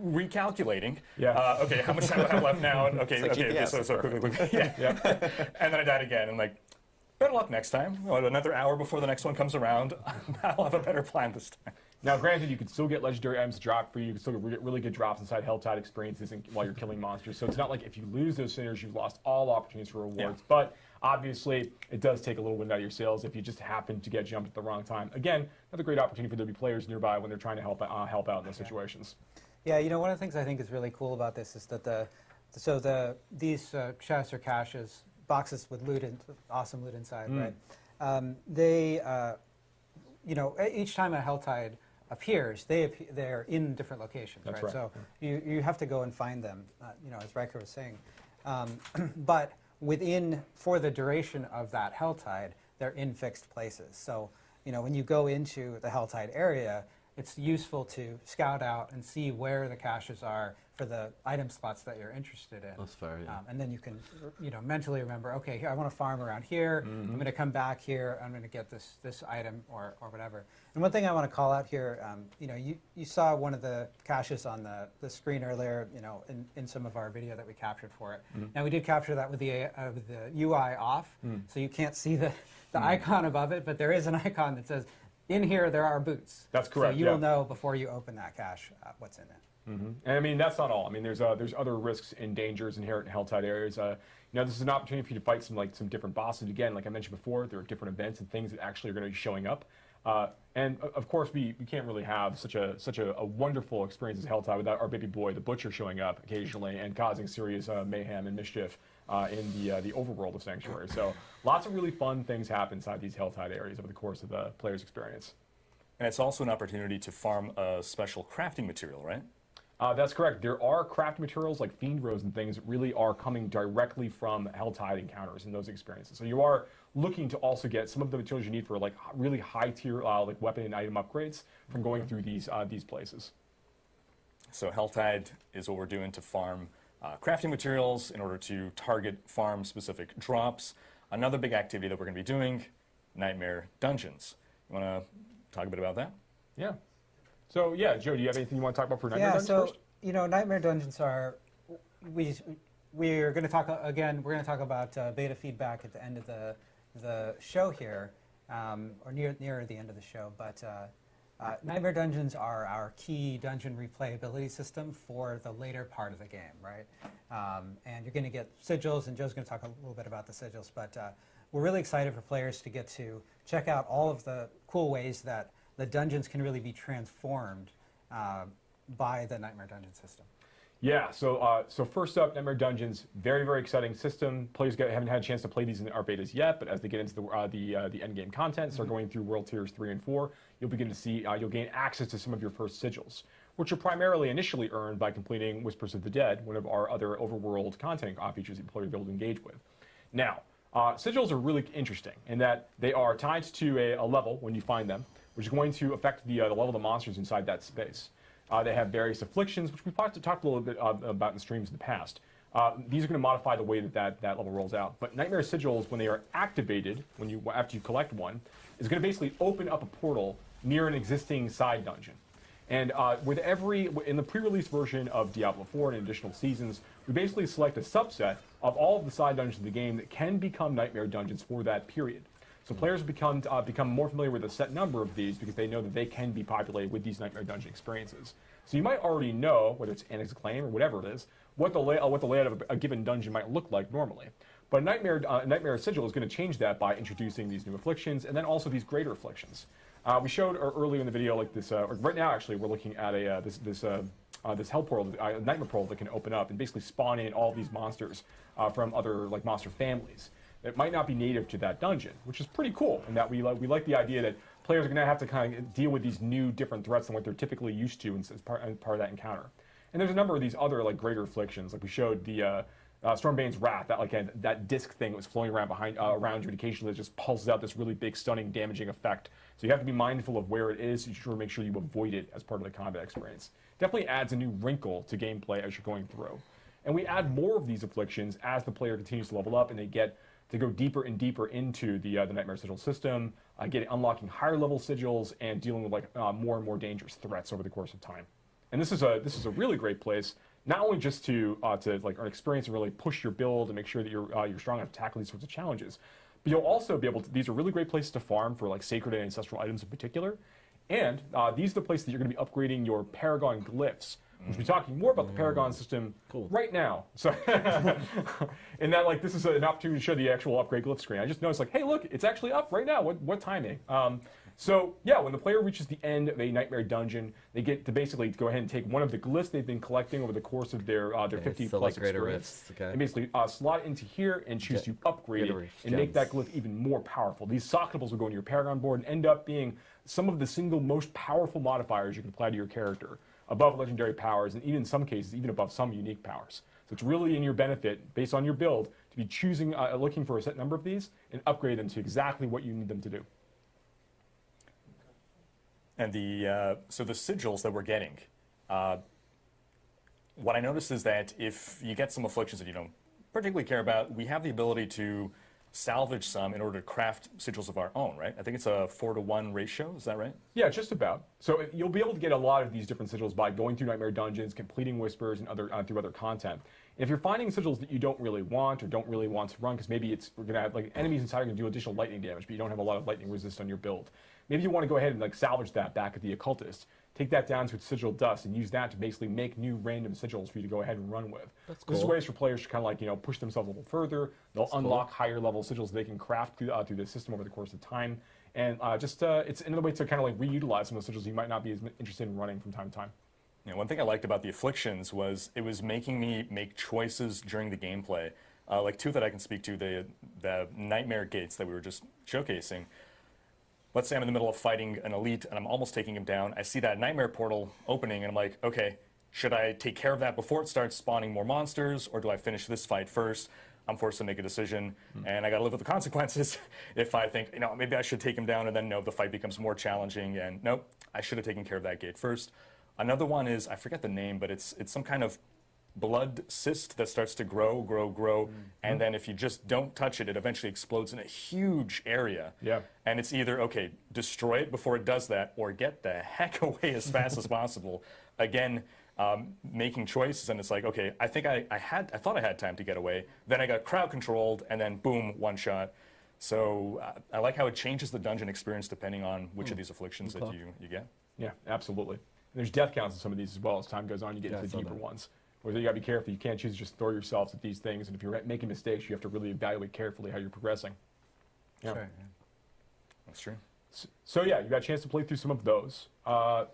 Recalculating. Yeah. Okay, how much time do I have left now? And okay, like okay, GPS, so quickly. Yeah. And then I died again. And like, better luck next time. Another hour before the next one comes around. I'll have a better plan this time. Now, granted, you can still get legendary items to drop for you. You can still get really good drops inside Helltide experiences while you're killing monsters. So it's not like if you lose those cinders, you've lost all opportunities for rewards. Yeah. But obviously, it does take a little wind out of your sails if you just happen to get jumped at the wrong time. Again, another great opportunity for there to be players nearby when they're trying to help out in those situations. Yeah, you know, one of the things I think is really cool about this is that these chests or caches, boxes with loot and awesome loot inside, right? You know, each time a Helltide appears, they're in different locations, right? So you have to go and find them, you know, as Riker was saying. But for the duration of that Helltide, they're in fixed places. So, you know, when you go into the Helltide area, it's useful to scout out and see where the caches are for the item slots that you're interested in. That's fair, yeah. And then you can, you know, mentally remember, okay, here I want to farm around here. I'm going to come back here. I'm going to get this item or whatever. And one thing I want to call out here, you know, you saw one of the caches on the screen earlier, you know, in some of our video that we captured for it. Now we did capture that with the UI off, so you can't see the icon above it, but there is an icon that says, in here, there are boots. That's correct. So you will know before you open that cache what's in it. And I mean, that's not all. I mean, there's other risks and dangers inherent in Helltide areas. You know, this is an opportunity for you to fight some different bosses. Again, like I mentioned before, there are different events and things that actually are going to be showing up. And of course, we can't really have such a wonderful experience as Helltide without our baby boy, the Butcher, showing up occasionally and causing serious mayhem and mischief in the overworld of Sanctuary. So lots of really fun things happen inside these Helltide areas over the course of the player's experience. And it's also an opportunity to farm a special crafting material, right? That's correct. There are craft materials like Fiend Rose and things that really are coming directly from Helltide encounters and those experiences. So you are looking to also get some of the materials you need for like really high tier like weapon and item upgrades from going through these places. So Helltide is what we're doing to farm crafting materials in order to target farm specific drops. Another big activity that we're going to be doing, Nightmare Dungeons. You want to talk a bit about that? Yeah. So yeah, Joe, do you have anything you want to talk about for Nightmare Dungeons first? You know, Nightmare Dungeons are, we're going to talk again. We're going to talk about beta feedback at the end of the show here, or near the end of the show. But Nightmare Dungeons are our key dungeon replayability system for the later part of the game, right? And you're going to get sigils, and Joe's going to talk a little bit about the sigils. But we're really excited for players to get to check out all of the cool ways that the dungeons can really be transformed by the Nightmare Dungeon system. Yeah, so first up, Nightmare Dungeons, very, very exciting system. Players haven't had a chance to play these in our betas yet, but as they get into the end game content, start going through World Tiers 3 and 4, you'll begin to see, you'll gain access to some of your first sigils, which are primarily initially earned by completing Whispers of the Dead, one of our other overworld content features that players will be able to engage with. Now, sigils are really interesting in that they are tied to a level when you find them, which is going to affect the level of the monsters inside that space. They have various afflictions, which we've talked a little bit about in streams in the past. These are going to modify the way that level rolls out. But Nightmare Sigils, when they are activated, after you collect one, is going to basically open up a portal near an existing side dungeon. And in the pre-release version of Diablo 4 and additional seasons, we basically select a subset of all of the side dungeons of the game that can become nightmare dungeons for that period. So players become more familiar with a set number of these because they know that they can be populated with these nightmare dungeon experiences. So you might already know, whether it's Annex Acclaim or whatever it is, what the layout of a given dungeon might look like normally. But Nightmare Sigil is going to change that by introducing these new afflictions and then also these greater afflictions. We showed earlier in the video, like this. Right now, actually, we're looking at this hell portal, nightmare portal that can open up and basically spawn in all these monsters from other like monster families that might not be native to that dungeon, which is pretty cool. And that we like the idea that players are going to have to kind of deal with these new different threats than what they're typically used to as part of that encounter. And there's a number of these other like greater afflictions, like we showed the Stormbane's Wrath, that disc thing that was floating around around you, and occasionally it just pulses out this really big, stunning, damaging effect. So you have to be mindful of where it is. You should make sure you avoid it as part of the combat experience. Definitely adds a new wrinkle to gameplay as you're going through. And we add more of these afflictions as the player continues to level up and they get to go deeper and deeper into the Nightmare Sigil system, unlocking higher level sigils and dealing with more and more dangerous threats over the course of time. And this is a really great place, not only just to earn experience and really push your build and make sure that you're strong enough to tackle these sorts of challenges, but you'll also be able to. These are really great places to farm for like sacred and ancestral items in particular, and these are the places that you're going to be upgrading your Paragon glyphs. We'll be talking more about the Paragon system right now. So, and that this is an opportunity to show the actual upgrade glyph screen. I just noticed hey, look, it's actually up right now. What timing? So yeah, when the player reaches the end of a nightmare dungeon, they get to basically go ahead and take one of the glyphs they've been collecting over the course of their 50 plus experience, and basically slot it into here and choose to upgrade it and make that glyph even more powerful. These socketables will go into your Paragon board and end up being some of the single most powerful modifiers you can apply to your character, above legendary powers, and even in some cases, even above some unique powers. So it's really in your benefit, based on your build, to be choosing, looking for a set number of these and upgrade them to exactly what you need them to do. And so the sigils that we're getting, what I noticed is that if you get some afflictions that you don't particularly care about, we have the ability to salvage some in order to craft sigils of our own, right? I think it's a 4-to-1 ratio, is that right? Yeah, just about. So you'll be able to get a lot of these different sigils by going through Nightmare Dungeons, completing Whispers, and through other content. And if you're finding sigils that you don't really want or don't really want to run, because maybe we're going to have enemies inside are going to do additional lightning damage, but you don't have a lot of lightning resist on your build. Maybe you want to go ahead and salvage that back at the Occultist, take that down to its sigil dust, and use that to basically make new random sigils for you to go ahead and run with. That's cool. This is ways for players to kind of push themselves a little further. They'll unlock higher level sigils they can craft through the system over the course of time, and it's another way to kind of reutilize some of the sigils you might not be as interested in running from time to time. Yeah, one thing I liked about the afflictions was it was making me make choices during the gameplay. Two that I can speak to, the nightmare gates that we were just showcasing. Let's say I'm in the middle of fighting an elite and I'm almost taking him down. I see that nightmare portal opening and I'm like, okay, should I take care of that before it starts spawning more monsters, or do I finish this fight first? I'm forced to make a decision, and I got to live with the consequences if I think, maybe I should take him down, and then the fight becomes more challenging, and nope, I should have taken care of that gate first. Another one is, I forget the name, but it's some kind of blood cyst that starts to grow, and then if you just don't touch it, it eventually explodes in a huge area. Yeah. And it's either, okay, destroy it before it does that, or get the heck away as fast as possible. Again, making choices, and it's like, okay, I think I thought I had time to get away, then I got crowd controlled, and then boom, one shot. So I like how it changes the dungeon experience depending on which of these afflictions that you get. Yeah, absolutely. And there's death counts in some of these as well. As time goes on, you get into the deeper ones. Where you got to be careful. You can't choose to just throw yourselves at these things. And if you're making mistakes, you have to really evaluate carefully how you're progressing. Yeah. Sure. That's true. So yeah, you got a chance to play through some of those.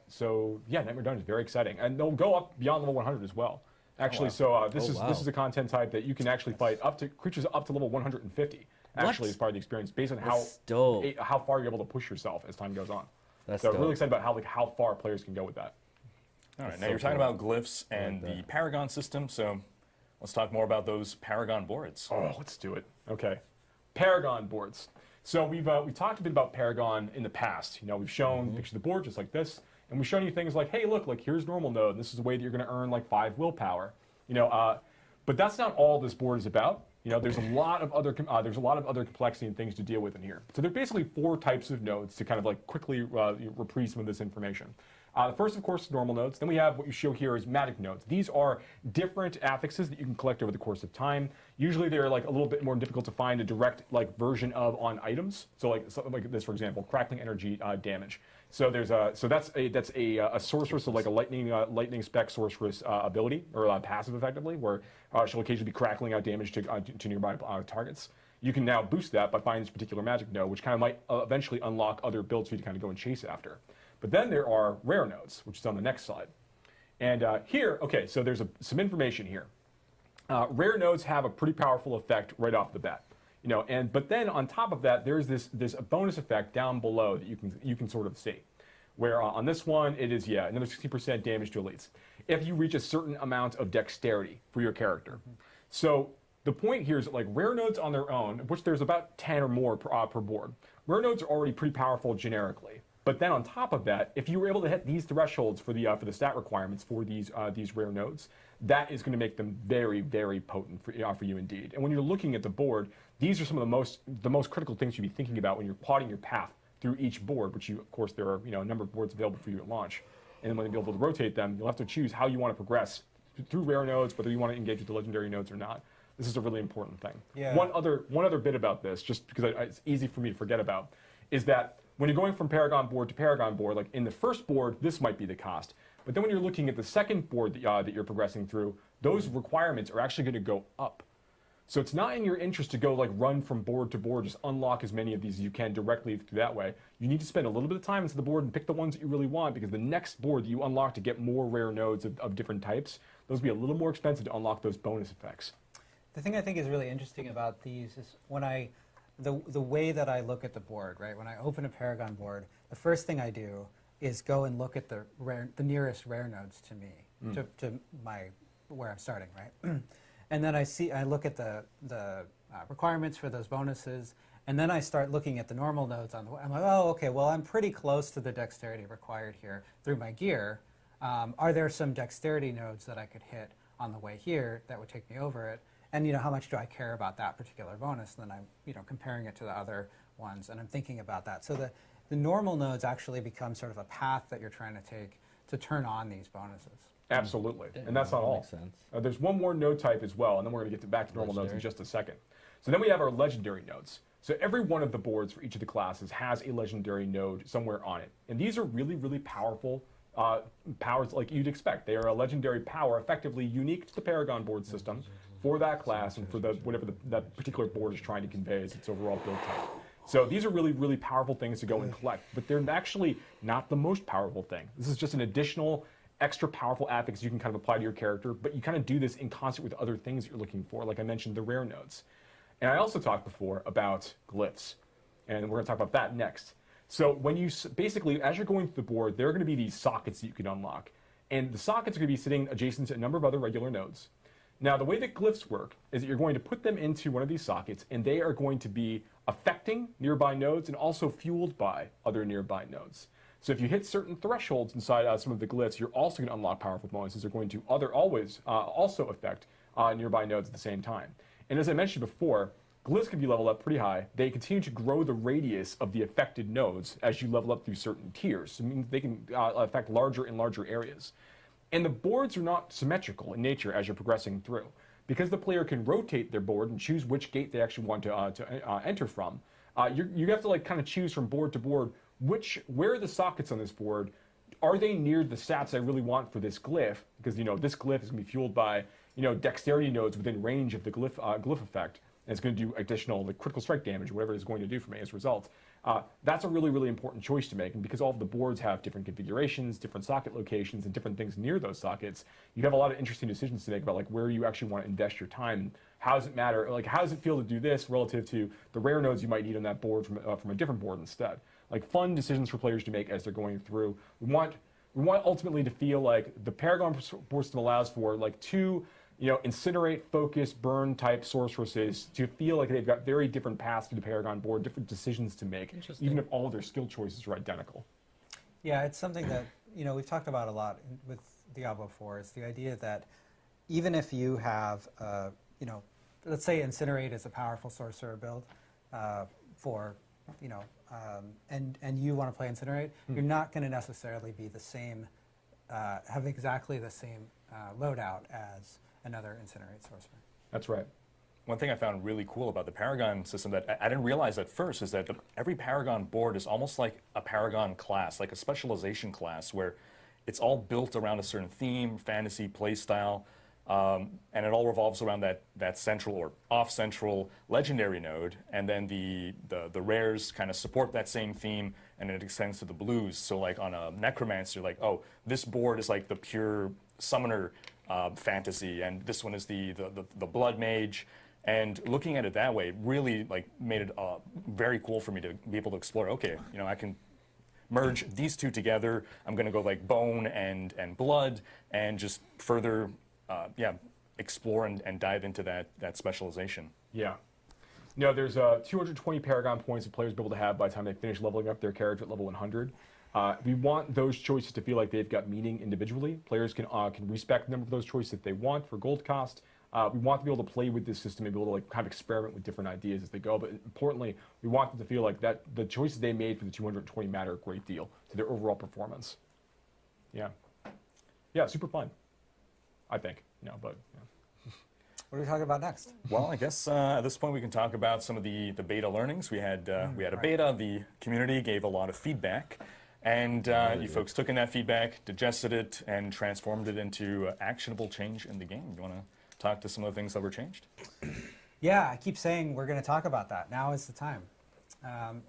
So yeah, Nightmare Dungeon is very exciting, and they'll go up beyond level 100 as well. Actually, this is a content type that you can actually fight up to creatures up to level 150. Actually, as part of the experience, based on how far you're able to push yourself as time goes on. So I'm really excited about how far players can go with that. All right, now you're talking about glyphs and the Paragon system, so let's talk more about those Paragon boards. Oh, let's do it. Okay, Paragon boards. So we've talked a bit about Paragon in the past. We've shown pictures of the board just like this, and we've shown you things like, hey, look, here's normal node, and this is the way that you're going to earn 5 willpower. But that's not all this board is about. There's a lot of other complexity and things to deal with in here. So there are basically 4 types of nodes to kind of quickly reprise some of this information. The first, of course, is normal nodes. Then we have what you show here is magic nodes. These are different affixes that you can collect over the course of time. Usually they're like a little bit more difficult to find a direct like version of on items. So like something like this, for example, crackling energy damage. So there's that's a sorceress, so like a lightning spec sorceress ability or passive effectively, where she'll occasionally be crackling out damage to nearby targets. You can now boost that by finding this particular magic node, which kind of might eventually unlock other builds for you to kind of go and chase after. But then there are rare nodes, which is on the next slide. And here, okay, so there's some information here. Rare nodes have a pretty powerful effect right off the bat. But then on top of that, there's this bonus effect down below that you can sort of see. Where on this one, it is, another 60% damage to elites. If you reach a certain amount of dexterity for your character. So the point here is that like rare nodes on their own, which there's about 10 or more per board, rare nodes are already pretty powerful generically. But then on top of that, if you were able to hit these thresholds for the stat requirements for these rare nodes, that is going to make them very, very potent for you indeed. And when you're looking at the board, these are some of the most critical things you'd be thinking about when you're plotting your path through each board, which of course, there are a number of boards available for you at launch. And then when you'll be able to rotate them, you'll have to choose how you want to progress through rare nodes, whether you want to engage with the legendary nodes or not. This is a really important thing. Yeah. One other bit about this, just because it's easy for me to forget about, is that when you're going from Paragon board to Paragon board, like in the first board, this might be the cost. But then when you're looking at the second board that you're progressing through, those requirements are actually going to go up. So it's not in your interest to go like run from board to board, just unlock as many of these as you can directly through that way. You need to spend a little bit of time into the board and pick the ones that you really want, because the next board that you unlock to get more rare nodes of different types, those will be a little more expensive to unlock those bonus effects. The thing I think is really interesting about these is the way that I look at the board, right? When I open a Paragon board, the first thing I do is go and look at the nearest rare nodes to me, to where I'm starting, right? And then I look at the requirements for those bonuses, and then I start looking at the normal nodes on the way. I'm like, oh, okay, well, I'm pretty close to the dexterity required here through my gear. Are there some dexterity nodes that I could hit on the way here that would take me over it? And how much do I care about that particular bonus? And then I'm comparing it to the other ones, and I'm thinking about that. So the normal nodes actually become sort of a path that you're trying to take to turn on these bonuses. Absolutely, and that's not all. Makes sense. There's one more node type as well, and then we're going to get back to normal nodes in just a second. So then we have our legendary nodes. So every one of the boards for each of the classes has a legendary node somewhere on it. And these are really, really powerful powers like you'd expect. They are a legendary power, effectively unique to the Paragon board system for that class and for whatever that particular board is trying to convey as its overall build type. So these are really, really powerful things to go and collect, but they're actually not the most powerful thing. This is just an additional extra powerful affix you can kind of apply to your character, but you kind of do this in concert with other things that you're looking for, like I mentioned, the rare nodes. And I also talked before about glyphs, and we're going to talk about that next. So when you basically, as you're going through the board, there are going to be these sockets that you can unlock, and the sockets are going to be sitting adjacent to a number of other regular nodes. Now, the way that glyphs work is that you're going to put them into one of these sockets, and they are going to be affecting nearby nodes and also fueled by other nearby nodes. So if you hit certain thresholds inside some of the glyphs, you're also going to unlock powerful bonuses. They're going to always also affect nearby nodes at the same time. And as I mentioned before, glyphs can be leveled up pretty high. They continue to grow the radius of the affected nodes as you level up through certain tiers. So it means they can affect larger and larger areas. And the boards are not symmetrical in nature as you're progressing through. Because the player can rotate their board and choose which gate they actually want to enter from, you have to kind of choose from board to board where are the sockets on this board. Are they near the stats I really want for this glyph? Because this glyph is going to be fueled by dexterity nodes within range of the glyph effect, and it's going to do additional critical strike damage, whatever it's going to do for me as a result. That's a really, really important choice to make, and because all of the boards have different configurations, different socket locations, and different things near those sockets, you have a lot of interesting decisions to make about where you actually want to invest your time. How does it matter? How does it feel to do this relative to the rare nodes you might need on that board from a different board instead? Fun decisions for players to make as they're going through. We want ultimately to feel like the Paragon board system allows for two incinerate, focus, burn type sorceresses to feel like they've got very different paths to the Paragon board, different decisions to make, even if all of their skill choices are identical. Yeah, it's something that we've talked about a lot with Diablo 4. It's the idea that even if you have let's say Incinerate is a powerful sorcerer build for and you want to play Incinerate, you're not going to necessarily be the same, have exactly the same loadout as another Incinerate sorcerer. That's right. One thing I found really cool about the Paragon system that I didn't realize at first is that every Paragon board is almost like a Paragon class, like a specialization class, where it's all built around a certain theme, fantasy, play style, and it all revolves around that central or off-central legendary node, and then the rares kind of support that same theme, and it extends to the blues. So like on a Necromancer, like, oh, this board is like the pure summoner fantasy, and this one is the Blood Mage. And looking at it that way really like made it very cool for me to be able to explore. Okay, I can merge these two together. I'm going to go like bone and blood, and just further, explore and dive into that specialization. Yeah. There's 220 Paragon points that players will be able to have by the time they finish leveling up their character at level 100. We want those choices to feel like they've got meaning individually. Players can respect the number of those choices if they want for gold cost. We want to be able to play with this system and be able to kind of experiment with different ideas as they go. But importantly, we want them to feel like that the choices they made for the 220 matter a great deal to their overall performance. Yeah, super fun, I think. But. Yeah. What are we talking about next? Well, I guess at this point we can talk about some of the beta learnings. We had a beta. The community gave a lot of feedback, and you folks took in that feedback, digested it, and transformed it into actionable change in the game. You want to talk to some of the things that were changed? Yeah, I keep saying we're going to talk about that. Now is the time.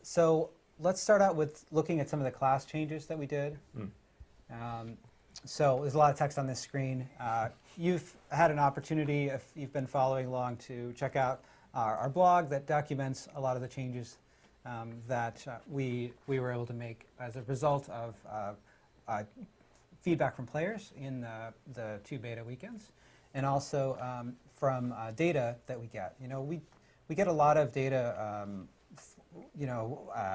So let's start out with looking at some of the class changes that we did. So there's a lot of text on this screen. You've had an opportunity, if you've been following along, to check out our blog that documents a lot of the changes that we were able to make as a result of feedback from players in the 2 beta weekends. And also from data that we get. We get a lot of data,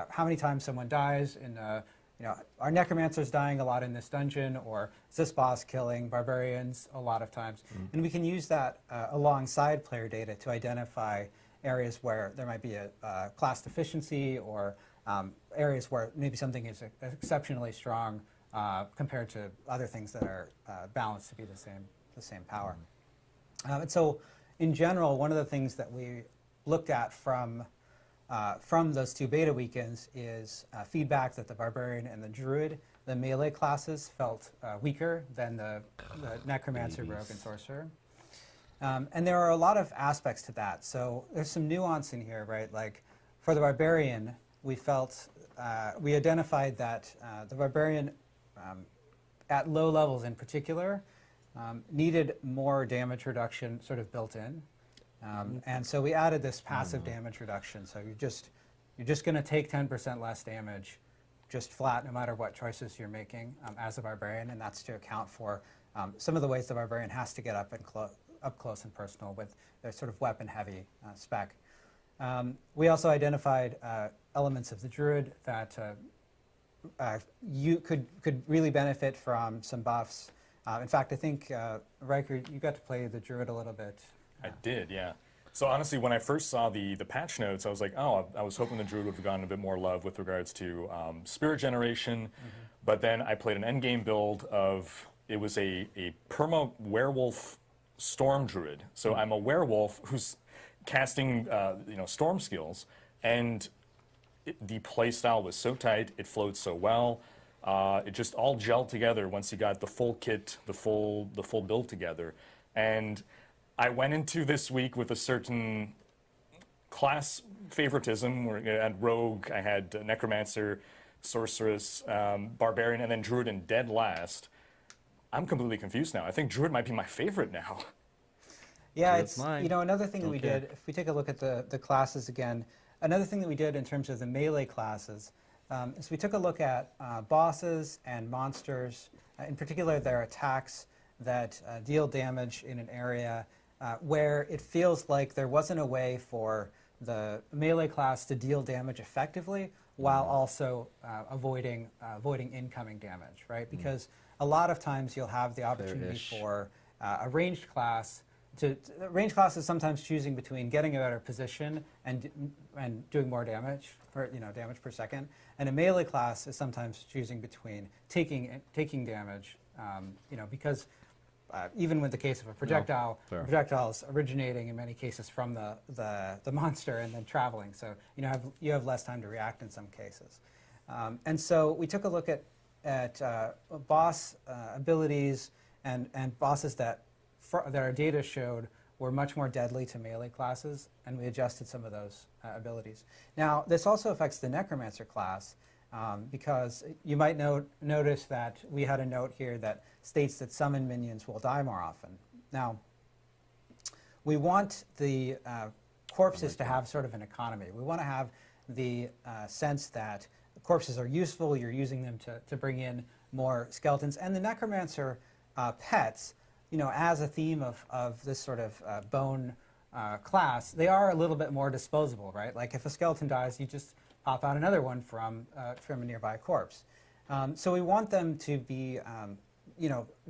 how many times someone dies in, are Necromancers dying a lot in this dungeon, or is this boss killing barbarians a lot of times? And we can use that alongside player data to identify areas where there might be a class deficiency, or areas where maybe something is exceptionally strong compared to other things that are balanced to be the same power. And so, in general, one of the things that we looked at from those 2 beta weekends is feedback that the Barbarian and the Druid, the melee classes, felt weaker than the Necromancer, Rogue, and Sorcerer. And there are a lot of aspects to that. So there's some nuance in here, right? Like for the Barbarian, we identified that the Barbarian, at low levels in particular, needed more damage reduction sort of built in. And so we added this passive damage reduction. So you're just going to take 10% less damage, just flat, no matter what choices you're making as a Barbarian, and that's to account for some of the ways the Barbarian has to get up close and personal with their sort of weapon-heavy spec. We also identified elements of the Druid that you could really benefit from some buffs. In fact, I think, Riker, you got to play the Druid a little bit. I did, yeah. So honestly, when I first saw the patch notes, I was like, oh, I was hoping the Druid would have gotten a bit more love with regards to spirit generation. But then I played an endgame build of, it was a perma werewolf storm druid. So I'm a werewolf who's casting storm skills, and the play style was so tight, it flowed so well. It just all gelled together once you got the full kit, the full build together. And I went into this week with a certain class favoritism. Where I had Rogue, I had Necromancer, Sorceress, Barbarian, and then Druid in dead last. I'm completely confused now. I think Druid might be my favorite now. Yeah, Druid's it's mine. Another thing that we did, if we take a look at the classes again, another thing that we did in terms of the melee classes is we took a look at bosses and monsters, in particular their attacks that deal damage in an area where it feels like there wasn't a way for the melee class to deal damage effectively while also avoiding incoming damage, right? Because a lot of times you'll have the opportunity for a ranged class range class is sometimes choosing between getting a better position and doing more damage, or damage per second, and a melee class is sometimes choosing between taking damage, because even with the case of a projectile, projectiles originating in many cases from the monster and then traveling, so you have less time to react in some cases, and so we took a look at boss abilities and bosses that our data showed were much more deadly to melee classes, and we adjusted some of those abilities. Now, this also affects the Necromancer class, because you might notice that we had a note here that states that summon minions will die more often. Now, we want the corpses to have sort of an economy. We want to have the sense that corpses are useful, you're using them to bring in more skeletons, and the Necromancer pets, as a theme of this sort of bone class, they are a little bit more disposable, right? Like if a skeleton dies, you just pop out another one from a nearby corpse. So we want them to be,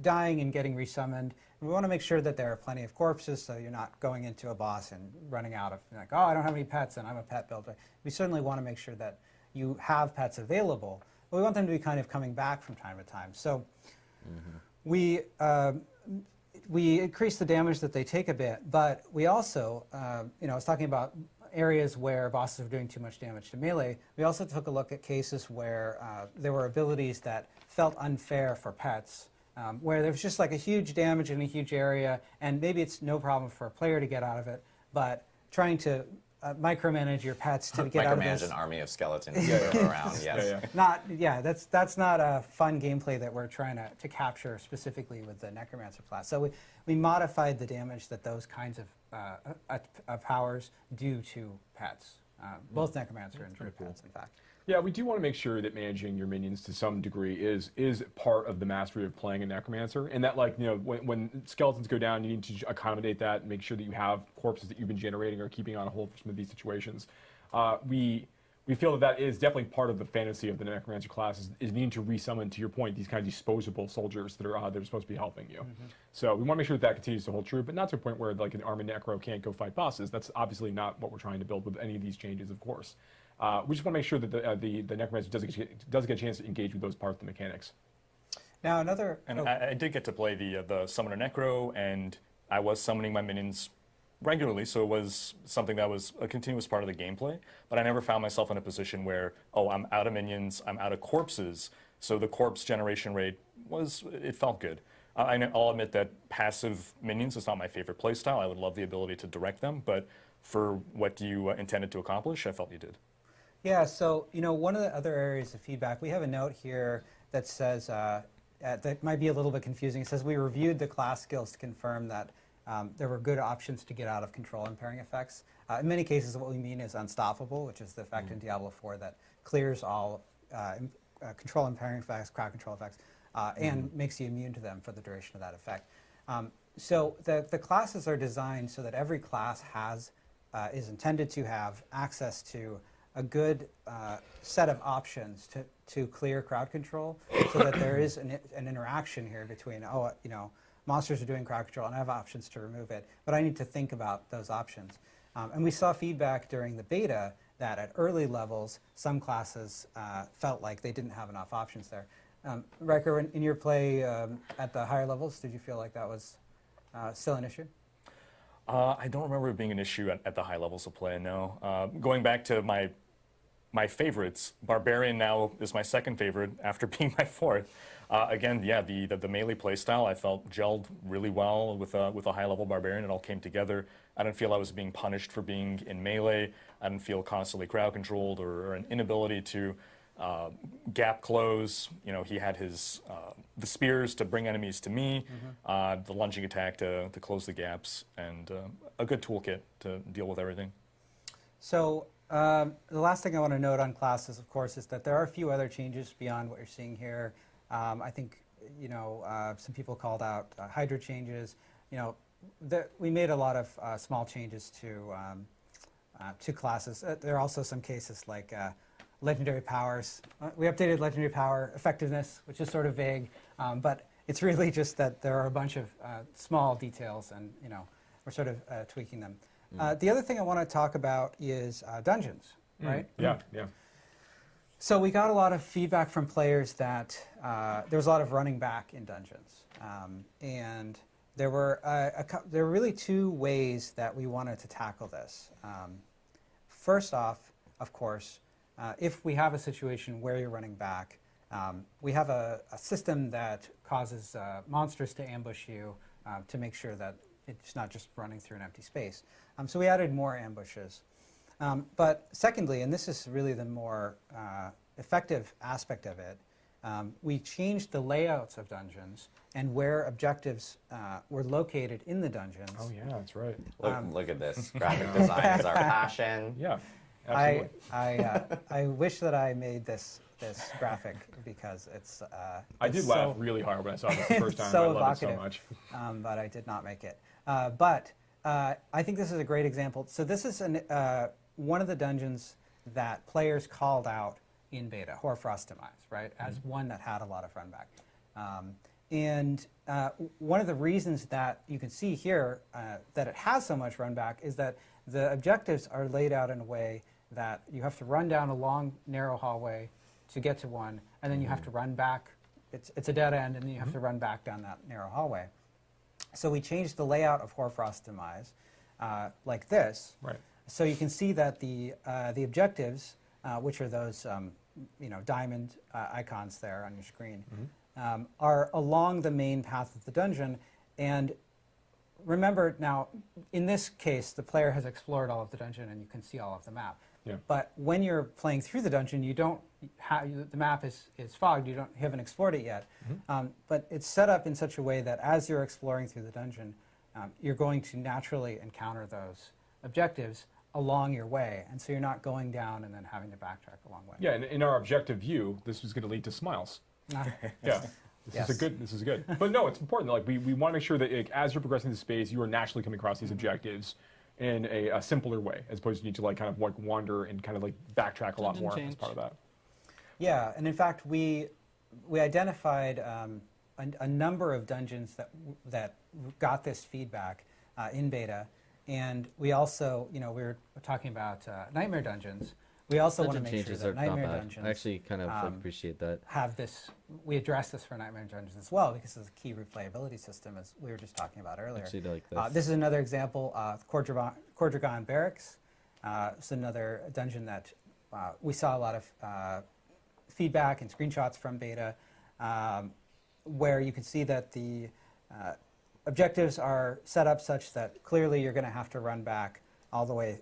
dying and getting resummoned. And we want to make sure that there are plenty of corpses, so you're not going into a boss and running out of, like, oh, I don't have any pets and I'm a pet builder. We certainly want to make sure that you have pets available, but we want them to be kind of coming back from time to time. So we increase the damage that they take a bit, but we also, I was talking about areas where bosses are doing too much damage to melee. We also took a look at cases where there were abilities that felt unfair for pets, where there was just like a huge damage in a huge area, and maybe it's no problem for a player to get out of it, but trying to micromanage your pets to get out of this. Micromanage an army of skeletons to move around, yes. That's not a fun gameplay that we're trying to capture specifically with the Necromancer class. So we modified the damage that those kinds of powers do to pets, both Necromancer and Druid pets, in fact. Yeah, we do want to make sure that managing your minions to some degree is part of the mastery of playing a Necromancer, and that, like, when skeletons go down, you need to accommodate that and make sure that you have corpses that you've been generating or keeping on hold for some of these situations. We feel that is definitely part of the fantasy of the Necromancer class is needing to resummon, to your point, these kind of disposable soldiers that are supposed to be helping you. So we want to make sure that continues to hold true, but not to a point where like an army necro can't go fight bosses. That's obviously not what we're trying to build with any of these changes, of course. We just want to make sure that the Necromancer does get a chance to engage with those parts of the mechanics. Now another... I did get to play the Summoner Necro, and I was summoning my minions regularly, so it was something that was a continuous part of the gameplay, but I never found myself in a position where, I'm out of minions, I'm out of corpses, so the corpse generation rate it felt good. I'll admit that passive minions is not my favorite playstyle. I would love the ability to direct them, but for what you intended to accomplish, I felt you did. Yeah, so, one of the other areas of feedback, we have a note here that says, that might be a little bit confusing. It says we reviewed the class skills to confirm that there were good options to get out of control impairing effects. In many cases, what we mean is unstoppable, which is the effect in Diablo 4 that clears all control impairing effects, crowd control effects, and makes you immune to them for the duration of that effect. So the classes are designed so that every class is intended to have access to a good set of options to clear crowd control, so that there is an interaction here between, monsters are doing crowd control and I have options to remove it, but I need to think about those options. And we saw feedback during the beta that at early levels, some classes felt like they didn't have enough options there. Riker, in your play at the higher levels, did you feel like that was still an issue? I don't remember it being an issue at the high levels of play, no. Going back to my favorites, Barbarian now is my second favorite after being my fourth. Again, yeah, the melee playstyle I felt gelled really well with a high-level Barbarian. It all came together. I didn't feel I was being punished for being in melee. I didn't feel constantly crowd-controlled or an inability to gap close. He had the spears to bring enemies to me, the lunging attack to close the gaps, and a good toolkit to deal with everything. So the last thing I want to note on classes, of course, is that there are a few other changes beyond what you're seeing here. I think, some people called out Hydra changes. We made a lot of small changes to classes. There are also some cases like legendary powers. We updated legendary power effectiveness, which is sort of vague, but it's really just that there are a bunch of small details, and we're sort of tweaking them. The other thing I want to talk about is dungeons, right? Yeah, yeah. So we got a lot of feedback from players that there was a lot of running back in dungeons, and there were really two ways that we wanted to tackle this. First off, of course, if we have a situation where you're running back, we have a system that causes monsters to ambush you to make sure that it's not just running through an empty space. So we added more ambushes. But secondly, and this is really the more effective aspect of it, we changed the layouts of dungeons and where objectives were located in the dungeons. Oh yeah, that's right. Look at this. Graphic design is our passion. Yeah, absolutely. I wish that I made this graphic because it's. I did laugh really hard when I saw this the first time. So I love it evocative, so much. but I did not make it. But I think this is a great example. So this is one of the dungeons that players called out in beta, Hoarfrost Demise, right, as one that had a lot of run back. And one of the reasons that you can see here that it has so much run back is that the objectives are laid out in a way that you have to run down a long, narrow hallway to get to one, and then you have to run back. It's a dead end, and then you have to run back down that narrow hallway. So we changed the layout of Hoarfrost Demise like this. Right. So you can see that the objectives, which are those diamond icons there on your screen, are along the main path of the dungeon. And remember now, in this case, the player has explored all of the dungeon and you can see all of the map. Yeah. But when you're playing through the dungeon, you don't the map is fogged. You haven't explored it yet. But it's set up in such a way that as you're exploring through the dungeon, you're going to naturally encounter those objectives along your way, and so you're not going down and then having to backtrack a long way. Yeah, and in our objective view, this was going to lead to smiles. Yeah. Yes. This is good. But no, it's important. Like we want to make sure that as you're progressing the space, you are naturally coming across these objectives in a simpler way, as opposed to you need to kind of wander and kind of backtrack a lot more as part of that. Yeah, and in fact, we identified a number of dungeons that got this feedback in beta, and we also, we were talking about nightmare dungeons. We also want to make sure that nightmare dungeons I actually kind of appreciate that. have this. We address this for nightmare dungeons as well because it's a key replayability system, as we were just talking about earlier. Actually, like this. This is another example. Cordragon Barracks. It's another dungeon that we saw a lot of feedback and screenshots from beta, where you can see that the objectives are set up such that clearly you're going to have to run back all the way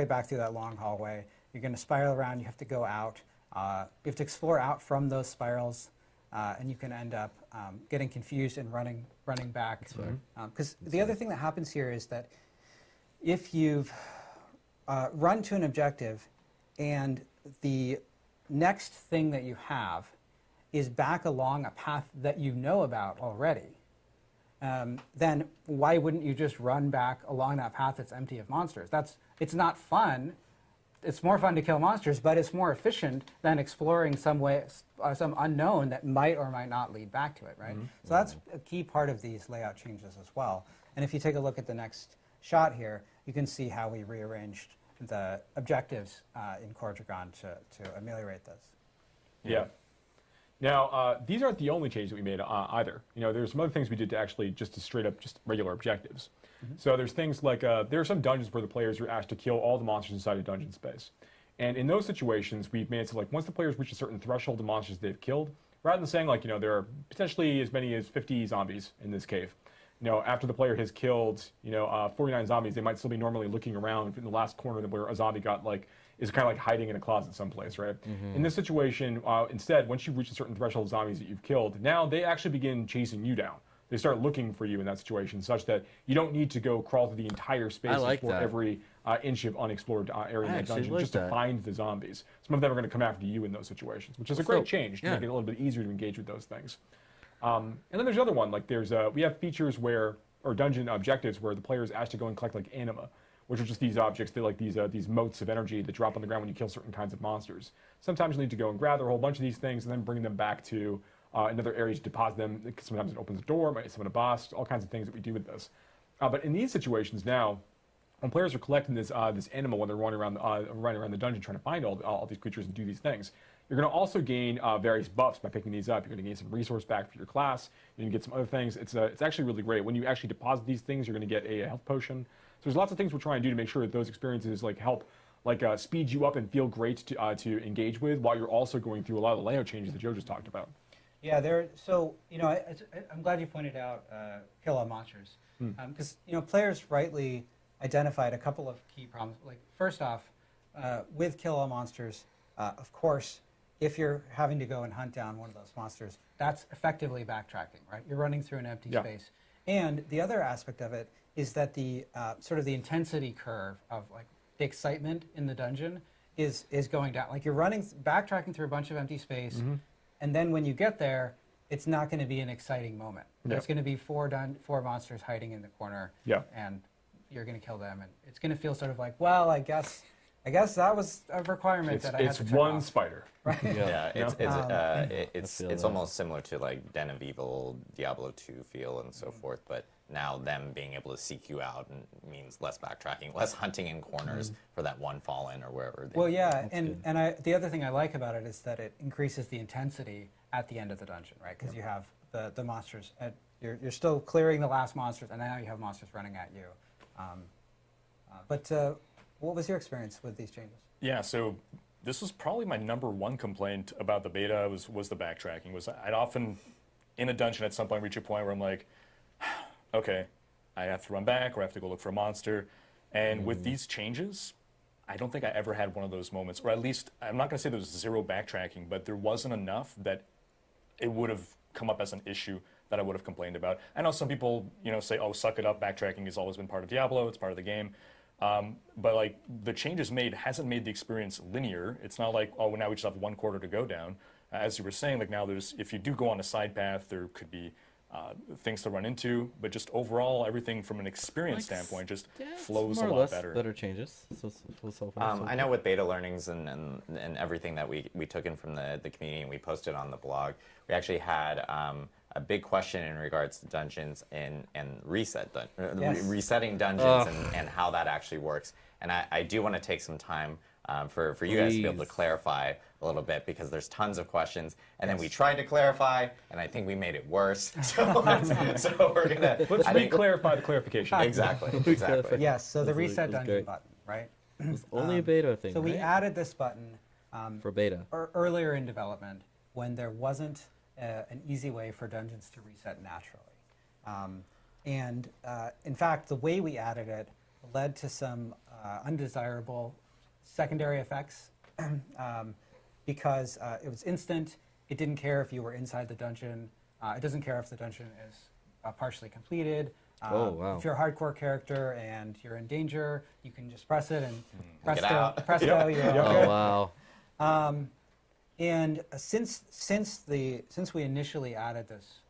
back through that long hallway. You're going to spiral around. You have to go out. You have to explore out from those spirals, and you can end up getting confused and running back. Because the other thing that happens here is that if you've run to an objective and the next thing that you have is back along a path that you know about already, then why wouldn't you just run back along that path that's empty of monsters? It's not fun. It's more fun to kill monsters, but it's more efficient than exploring some unknown that might or might not lead back to it, right? So that's a key part of these layout changes as well. And if you take a look at the next shot here, you can see how we rearranged the objectives in Cordragon to ameliorate this. Yeah. Now, these aren't the only changes that we made either. There's some other things we did to actually just straight up regular objectives. So there's things like, there are some dungeons where the players are asked to kill all the monsters inside a dungeon space. And in those situations, we've made it so once the players reach a certain threshold of monsters they've killed, rather than saying there are potentially as many as 50 zombies in this cave, after the player has killed, 49 zombies, they might still be normally looking around in the last corner where a zombie got is kind of hiding in a closet someplace, right? In this situation, instead, once you reach a certain threshold of zombies that you've killed, now they actually begin chasing you down. They start looking for you in that situation, such that you don't need to go crawl through the entire space and explore every inch of unexplored area in the dungeon just to find the zombies. Some of them are going to come after you in those situations, which is a great change to make it a little bit easier to engage with those things. And then there's another one, we have features or dungeon objectives where the player is asked to go and collect anima, which are just these objects, these motes of energy that drop on the ground when you kill certain kinds of monsters. Sometimes you need to go and gather a whole bunch of these things and then bring them back to another area to deposit them. Sometimes it opens a door, might summon a boss, all kinds of things that we do with this. But in these situations now, when players are collecting this this animal when they're running around the dungeon trying to find all these creatures and do these things, you're going to also gain various buffs by picking these up. You're going to gain some resource back for your class. You're going to get some other things. It's actually really great. When you actually deposit these things, you're going to get a health potion. So there's lots of things we're trying to do to make sure that those experiences help speed you up and feel great to engage with, while you're also going through a lot of the layout changes that Joe just talked about. Yeah, I'm glad you pointed out kill all monsters, because players rightly identified a couple of key problems. Like, first off, with kill all monsters, of course, if you're having to go and hunt down one of those monsters, that's effectively backtracking, right? You're running through an empty space. And the other aspect of it is that the sort of the intensity curve of the excitement in the dungeon is going down. Like, you're backtracking through a bunch of empty space, and then when you get there, it's not going to be an exciting moment. There's going to be four monsters hiding in the corner, and you're going to kill them, and it's going to feel sort of like, well, I guess that was a requirement that I had to turn It's one off. spider. Right? It's almost similar to like Den of Evil, Diablo 2 feel and so forth, but now them being able to seek you out means less backtracking, less hunting in corners for that one fallen or wherever. The other thing I like about it is that it increases the intensity at the end of the dungeon, right? Because you have the monsters. You're still clearing the last monsters, and now you have monsters running at you. What was your experience with these changes? Yeah, so this was probably my #1 complaint about the beta was the backtracking. I'd often, in a dungeon at some point, reach a point where I'm like, okay, I have to run back or I have to go look for a monster. And with these changes, I don't think I ever had one of those moments, or at least, I'm not going to say there was zero backtracking, but there wasn't enough that it would have come up as an issue that I would have complained about. I know some people, say, oh, suck it up, backtracking has always been part of Diablo, it's part of the game. But the changes made hasn't made the experience linear. It's not like, oh, now we just have one quarter to go down. As you were saying, now if you do go on a side path, there could be things to run into, but just overall, everything from an experience standpoint just flows a lot better. Better changes. I know with beta learnings and everything that we took in from the community and we posted on the blog, we actually had a big question in regards to dungeons and resetting dungeons and how that actually works. And I do want to take some time for you guys to be able to clarify a little bit, because there's tons of questions, and then we tried to clarify, and I think we made it worse. So we're gonna Let's clarify the clarification. Exactly. Yes. So the reset dungeon button, right? It was only a beta thing. So we added this button for beta earlier in development when there wasn't an easy way for dungeons to reset naturally. In fact, the way we added it led to some undesirable secondary effects because it was instant. It didn't care if you were inside the dungeon. It doesn't care if the dungeon is partially completed. If you're a hardcore character and you're in danger, you can just press it and presto, you're all good. Wow. And since we initially added this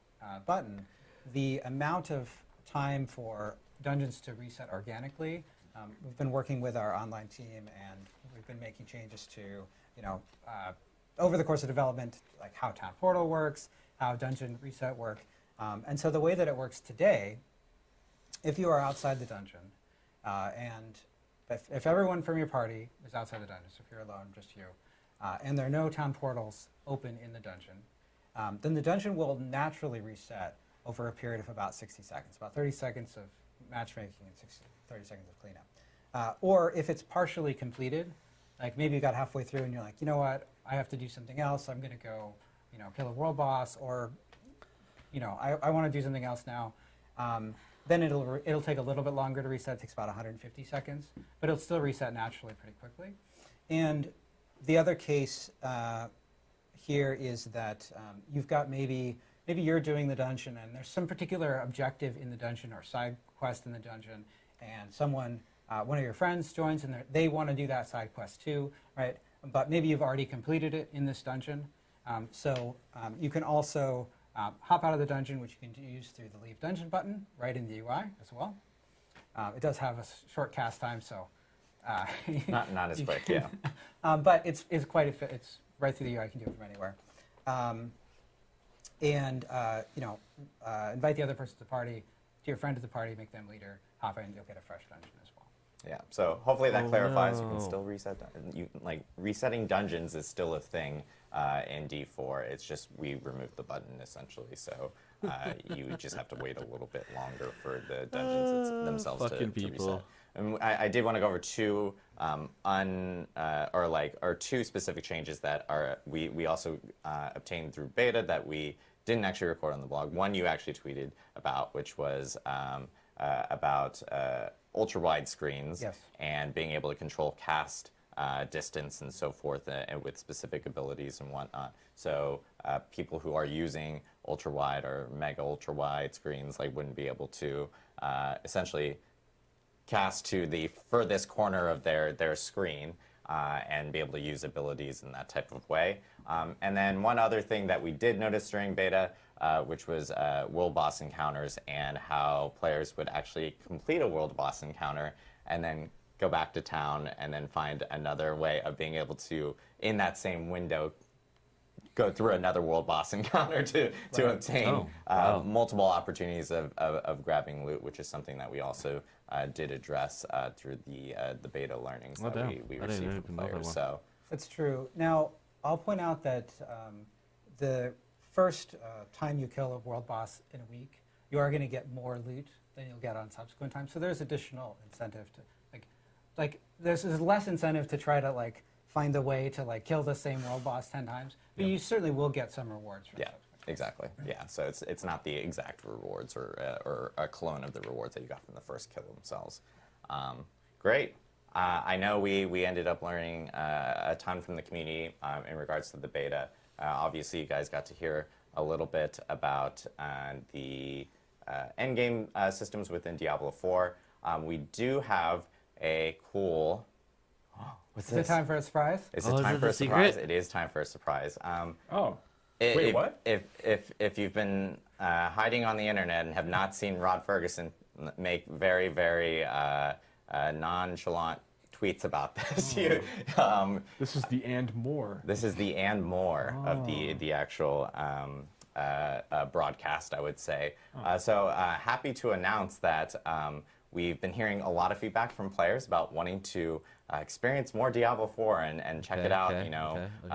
button, the amount of time for dungeons to reset organically, we've been working with our online team, and we've been making changes to, over the course of development, like how Town Portal works, how dungeon reset work. And so the way that it works today, if you are outside the dungeon, and if everyone from your party is outside the dungeon, so if you're alone, just you, and there are no town portals open in the dungeon, then the dungeon will naturally reset over a period of about 60 seconds, about 30 seconds of matchmaking and 30 seconds of cleanup. Or if it's partially completed, like maybe you got halfway through and you're like, you know what, I have to do something else, I'm going to go, kill a world boss, or, I want to do something else now. Then it'll take a little bit longer to reset. It takes about 150 seconds, but it'll still reset naturally pretty quickly. And the other case here is that you've got maybe you're doing the dungeon and there's some particular objective in the dungeon or side quest in the dungeon, and someone, one of your friends joins and they want to do that side quest too, right? But maybe you've already completed it in this dungeon. So you can also hop out of the dungeon, which you can use through the Leave Dungeon button right in the UI as well. It does have a short cast time, so not as quick, yeah. But it's quite it's right through the UI. You can do it from anywhere. Invite the other person to the party, your friend at the party, make them leader, hop in, you'll get a fresh dungeon as well. Yeah, so hopefully that clarifies. You no. can still reset. Resetting dungeons is still a thing in D4. It's just we removed the button essentially, so you just have to wait a little bit longer for the dungeons themselves to reset. And I did want to go over two two specific changes that are we also obtained through beta that we didn't actually record on the blog. One you actually tweeted about, which was about ultra-wide screens, yes, and being able to control cast distance and so forth, and with specific abilities and whatnot. So people who are using ultra-wide or mega ultra-wide screens wouldn't be able to essentially cast to the furthest corner of their screen and be able to use abilities in that type of way. And then one other thing that we did notice during beta, which was world boss encounters, and how players would actually complete a world boss encounter and then go back to town and then find another way of being able to, in that same window, go through another world boss encounter to obtain multiple opportunities of grabbing loot, which is something that we also did address through the beta learnings that we received from players. So that's true. Now, I'll point out that the first time you kill a world boss in a week, you are going to get more loot than you'll get on subsequent times. So there's additional incentive to there's less incentive to try to find a way to kill the same world boss 10 times, but you certainly will get some rewards from subsequent. Exactly. Yeah. So it's not the exact rewards or a clone of the rewards that you got from the first kill themselves. Great. I know we ended up learning a ton from the community in regards to the beta. Obviously, you guys got to hear a little bit about the endgame systems within Diablo 4. We do have a cool... What's this? Is it time for a surprise? Is it time for a surprise? It is time for a surprise. Wait, what? If you've been hiding on the internet and have not seen Rod Ferguson make very, very nonchalant tweets about this, this is the and more. This is the and more of the actual broadcast, I would say. So happy to announce that we've been hearing a lot of feedback from players about wanting to experience more Diablo 4 and check it out,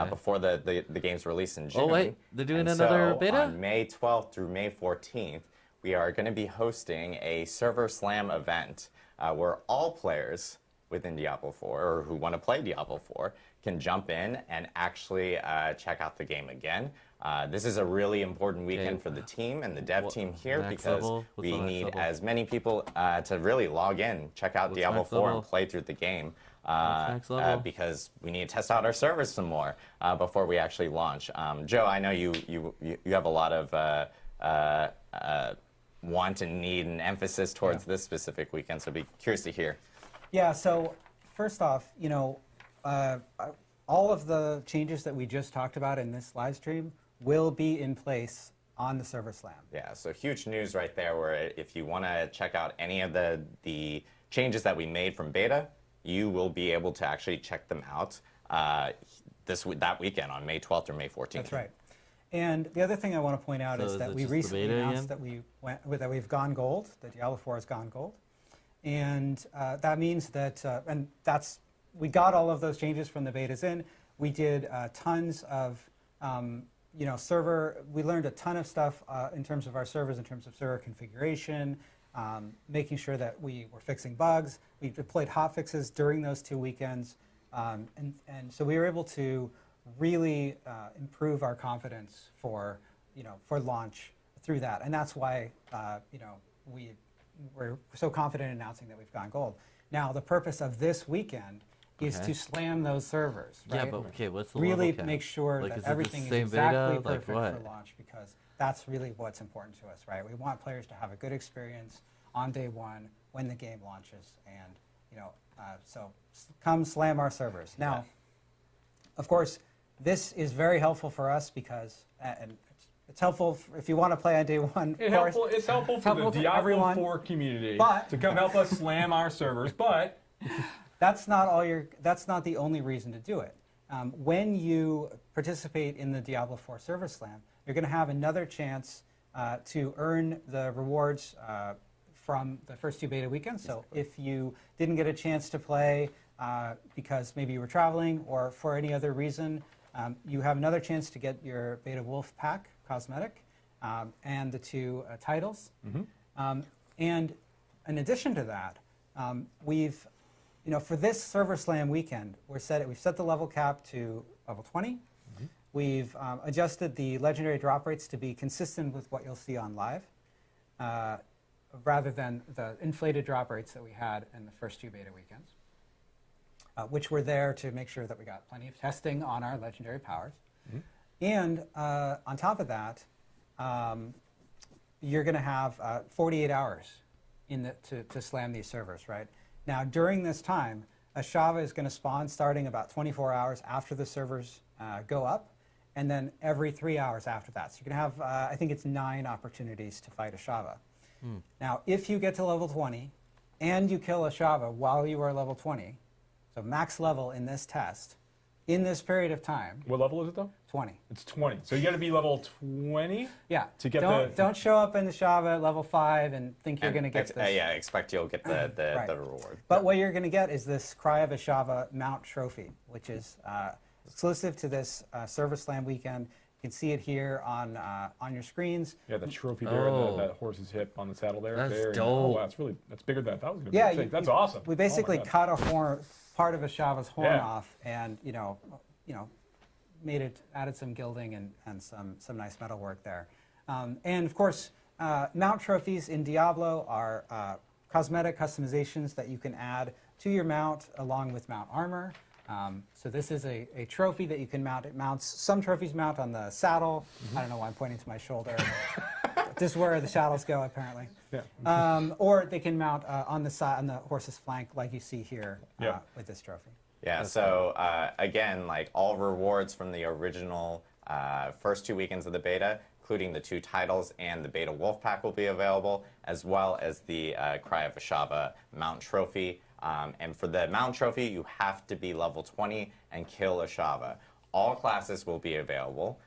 before the game's release in June. Oh wait, they're doing another beta? On May 12th through May 14th, we are going to be hosting a server slam event where all players within Diablo 4, or who want to play Diablo 4, can jump in and actually check out the game again. This is a really important weekend for the team and the dev team here, because we need as many people to really log in, check out Diablo 4 and play through the game. Because we need to test out our servers some more before we actually launch. Joe, I know you have a lot of want and need and emphasis towards this specific weekend, so I'd be curious to hear. Yeah, so first off, all of the changes that we just talked about in this live stream will be in place on the Server Slam. Yeah, so huge news right there, where if you want to check out any of the changes that we made from beta, you will be able to actually check them out that weekend on May 12th or May 14th. That's right. And the other thing I want to point out is that we recently announced that we've gone gold, that Diablo 4 has gone gold. And that means that, we got all of those changes from the betas in. We did tons of, we learned a ton of stuff in terms of our servers, in terms of server configuration, making sure that we were fixing bugs. We deployed hotfixes during those 2 weekends. And so we were able to really improve our confidence for launch through that. And that's why, we're so confident in announcing that we've gone gold. Now, the purpose of this weekend is to slam those servers, right? Yeah, but what's the really level cap? make sure that everything is exactly perfect for launch, because that's really what's important to us, right? We want players to have a good experience on day one when the game launches, and so come slam our servers. Now, of course, this is very helpful for us because, and it's helpful if you want to play on day one. It's helpful for the Diablo 4 community to come help us slam our servers, but that's not the only reason to do it. When you participate in the Diablo 4 server slam, you're going to have another chance to earn the rewards from the first 2 beta weekends. So if you didn't get a chance to play because maybe you were traveling or for any other reason, you have another chance to get your Beta Wolf Pack cosmetic and the 2 titles. And in addition to that, we've, for this Server Slam weekend, we've set the level cap to level 20. We've adjusted the legendary drop rates to be consistent with what you'll see on live, rather than the inflated drop rates that we had in the first 2 beta weekends, which were there to make sure that we got plenty of testing on our legendary powers. And on top of that, you're going to have 48 hours to slam these servers, right? Now, during this time, a Shava is going to spawn starting about 24 hours after the servers go up, and then every 3 hours after that. So you can have, I think it's 9 opportunities to fight a Shava. Now, if you get to level 20 and you kill a Shava while you are level 20, so max level in this test, in this period of time. What level is it though? 20. It's 20. So you got to be level 20. Yeah. To get don't show up in the Shava at level 5 and think you're going to get this. Yeah, expect you'll get the reward. But what you're going to get is this Cry of a Shava mount trophy, which is exclusive to this Server Slam weekend. You can see it here on your screens. Yeah, the trophy there, and that horse's hip on the saddle there. That's there, dope. Oh, wow, that's bigger than I thought it was going to Yeah, be. That's awesome. We basically Oh my God. cut a horn, part of a Shava's horn off, and made it, added some gilding and some nice metal work there. And of course, mount trophies in Diablo are cosmetic customizations that you can add to your mount along with mount armor. So this is a trophy that you can mount. It mounts, some trophies mount on the saddle. I don't know why I'm pointing to my shoulder. This is where the saddles go, apparently. Yeah. Or they can mount on the side, on the horse's flank, like you see here with this trophy. Yeah, so again, like all rewards from the original first 2 weekends of the beta, including the 2 titles and the Beta Wolf Pack will be available, as well as the Cry of a Shava mount trophy. And for the mount trophy, you have to be level 20 and kill a Shava. All classes will be available,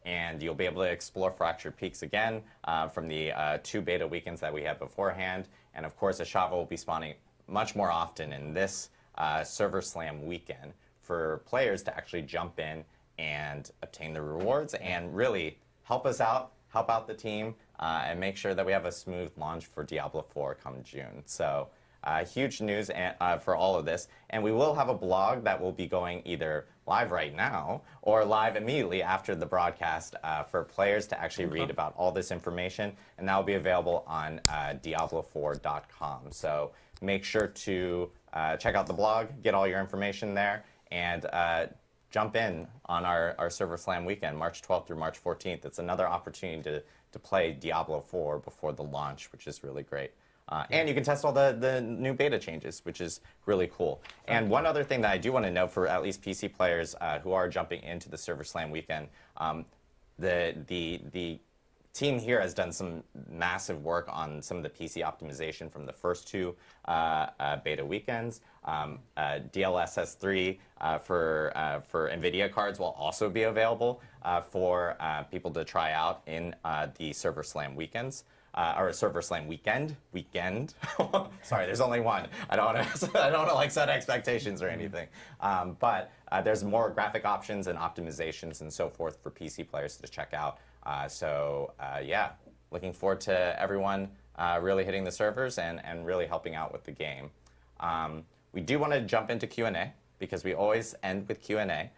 and you'll be able to explore Fractured Peaks again from the 2 beta weekends that we had beforehand. And of course, a Shava will be spawning much more often in this Server Slam weekend for players to actually jump in and obtain the rewards and really help us out, help out the team, and make sure that we have a smooth launch for Diablo 4 come June. So huge news for all of this. And we will have a blog that will be going either live right now or live immediately after the broadcast for players to actually read about all this information. And that will be available on Diablo4.com. So make sure to check out the blog, get all your information there, and jump in on our Server Slam weekend, March 12th through March 14th. It's another opportunity to play Diablo 4 before the launch, which is really great. And you can test all the new beta changes, which is really cool. And one other thing that I do want to note for at least PC players who are jumping into the Server Slam weekend, the team here has done some massive work on some of the PC optimization from the first 2 beta weekends. DLSS3 for NVIDIA cards will also be available for people to try out in the Server Slam weekends. Or Server Slam weekend. Sorry, there's only one. I don't want to like set expectations or anything. But there's more graphic options and optimizations and so forth for PC players to check out. Yeah, looking forward to everyone really hitting the servers and really helping out with the game. We do want to jump into Q&A because we always end with Q&A.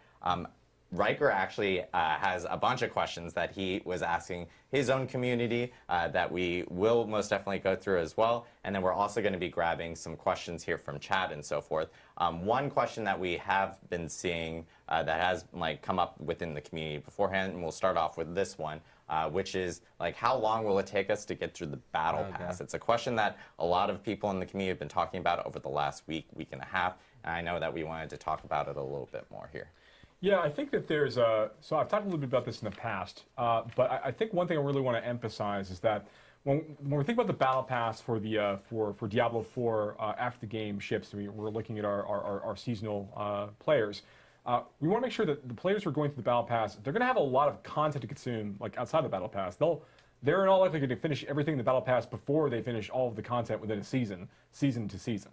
Riker actually has a bunch of questions that he was asking his own community that we will most definitely go through as well. And then we're also going to be grabbing some questions here from chat and so forth. One question that we have been seeing that has come up within the community beforehand, and we'll start off with this one, which is how long will it take us to get through the battle pass? It's a question that a lot of people in the community have been talking about over the last week and a half. And I know that we wanted to talk about it a little bit more here. Yeah, I think that there's so I've talked a little bit about this in the past, but I think one thing I really want to emphasize is that when we think about the battle pass for the for Diablo 4 after the game ships, we're looking at our seasonal players. We want to make sure that the players who are going through the battle pass, they're going to have a lot of content to consume outside the battle pass. they're in all likelihood to finish everything in the Battle Pass before they finish all of the content within a season to season.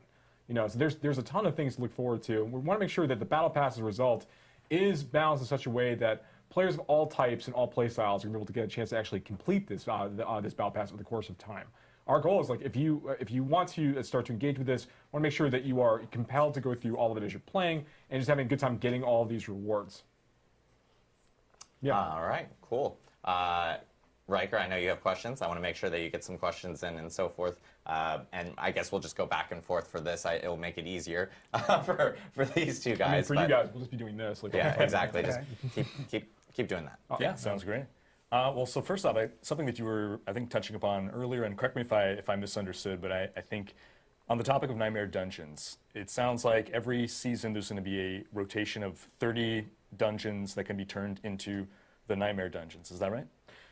You know, so there's a ton of things to look forward to. We want to make sure that the Battle Pass as a result is balanced in such a way that players of all types and all play styles are going to be able to get a chance to actually complete this this Battle Pass over the course of time. Our goal is, like, if you want to start to engage with this, want to make sure that you are compelled to go through all of it as you're playing and just having a good time getting all of these rewards. Yeah. All right, cool. Riker, I know you have questions. I want to make sure that you get some questions in and so forth. And I guess we'll just go back and forth for this. It'll make it easier for these two guys. I mean, for you guys, we'll just be doing this. Like, yeah, exactly. Just keep doing that. Yeah, sounds great. Well, so first off, something that you were, I think, touching upon earlier, and correct me if I misunderstood, but I think on the topic of Nightmare Dungeons, it sounds like every season there's going to be a rotation of 30 dungeons that can be turned into the Nightmare Dungeons. Is that right?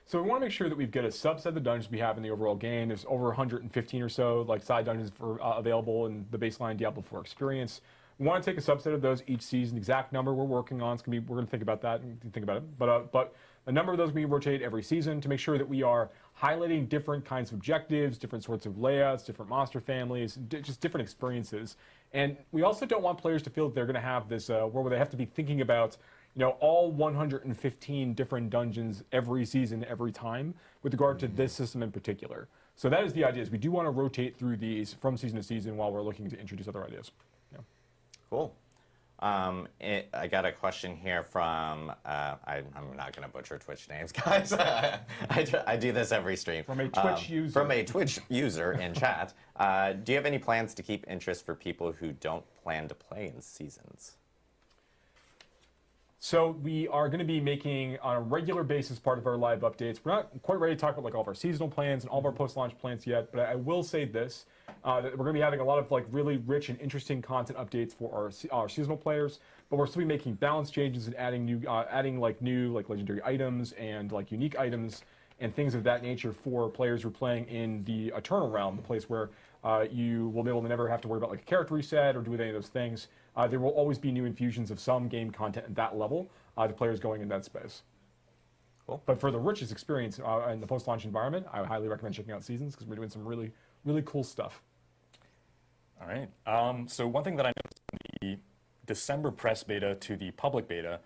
So we want to make sure that we've got a subset of the dungeons we have in the overall game. There's over 115 or so like side dungeons available in the baseline Diablo 4 experience. We want to take a subset of those each season. The exact number we're working on, we're going to think about that and think about it. But a number of those we rotate every season to make sure that we are highlighting different kinds of objectives, different sorts of layouts, different monster families, just different experiences. And we also don't want players to feel that they're going to have this where they have to be thinking about, you know, all 115 different dungeons every season, every time, with regard to this system in particular. So that is the idea, is we do want to rotate through these from season to season while we're looking to introduce other ideas. Yeah. Cool. I got a question here from, I'm not going to butcher Twitch names, guys. I do this every stream. From a Twitch user. From a Twitch user in chat. Do you have any plans to keep interest for people who don't plan to play in seasons? So we are going to be making, on a regular basis, part of our live updates. We're not quite ready to talk about like all of our seasonal plans and all of our post-launch plans yet, but I will say this, that we're going to be having a lot of like really rich and interesting content updates for our seasonal players, but we're still be making balance changes and adding new legendary items and like unique items and things of that nature for players who are playing in the Eternal Realm, the place where you will be able to never have to worry about like a character reset or do any of those things. There will always be new infusions of some game content at that level to players going in that space. Cool. But for the richest experience in the post-launch environment, I would highly recommend checking out Seasons because we're doing some really, really cool stuff. All right. So one thing that I noticed in the December press beta to the public beta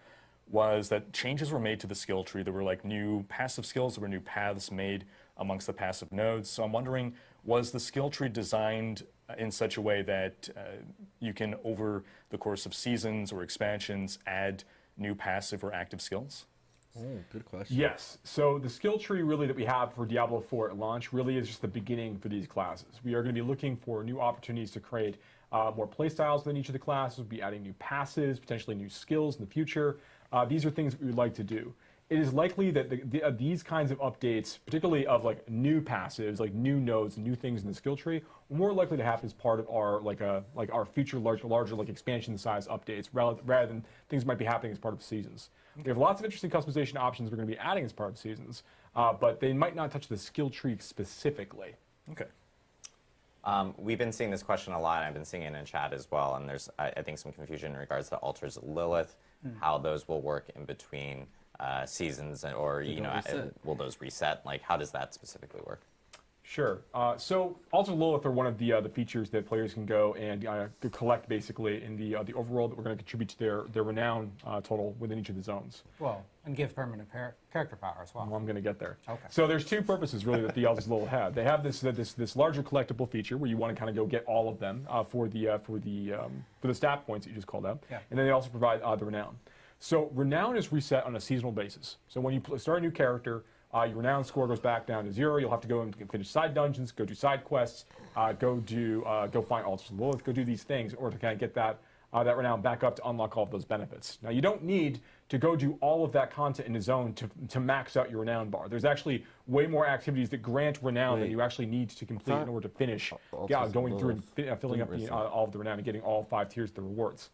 was that changes were made to the skill tree. There were like new passive skills, there were new paths made amongst the passive nodes. So I'm wondering, was the skill tree designed in such a way that you can, over the course of seasons or expansions, add new passive or active skills? Oh, good question. Yes. So the skill tree really that we have for Diablo 4 at launch really is just the beginning for these classes. We are going to be looking for new opportunities to create more playstyles within each of the classes. We'll be adding new passives, potentially new skills in the future. These are things that we would like to do. It is likely that these kinds of updates, particularly of like new passives, like new nodes, new things in the skill tree, are more likely to happen as part of our our future larger like expansion size updates, rather than things might be happening as part of seasons. We have lots of interesting customization options we're going to be adding as part of seasons, but they might not touch the skill tree specifically. Okay. We've been seeing this question a lot. I've been seeing it in chat as well, and there's I think some confusion in regards to Altars of Lilith, how those will work in between seasons, or will those reset? Like, how does that specifically work? Sure. So Altars of Lilith are one of the features that players can go and collect basically in the overworld that we're going to contribute to their renown total within each of the zones. Well, and give permanent character power as well. Well, I'm going to get there. Okay. So there's two purposes really that the Altars of Lilith have. They have this larger collectible feature where you want to kind of go get all of them for the stat points that you just called out, yeah. And then they also provide the renown. So renown is reset on a seasonal basis. So when you start a new character, your renown score goes back down to 0. You'll have to go and finish side dungeons, go do side quests, go find Altars of Lilith, go do these things in order to kind of get that renown back up to unlock all of those benefits. Now, you don't need to go do all of that content in the zone to max out your renown bar. There's actually way more activities that grant renown than you actually need to complete in order to finish going through and filling up all of the renown and getting all 5 tiers of the rewards.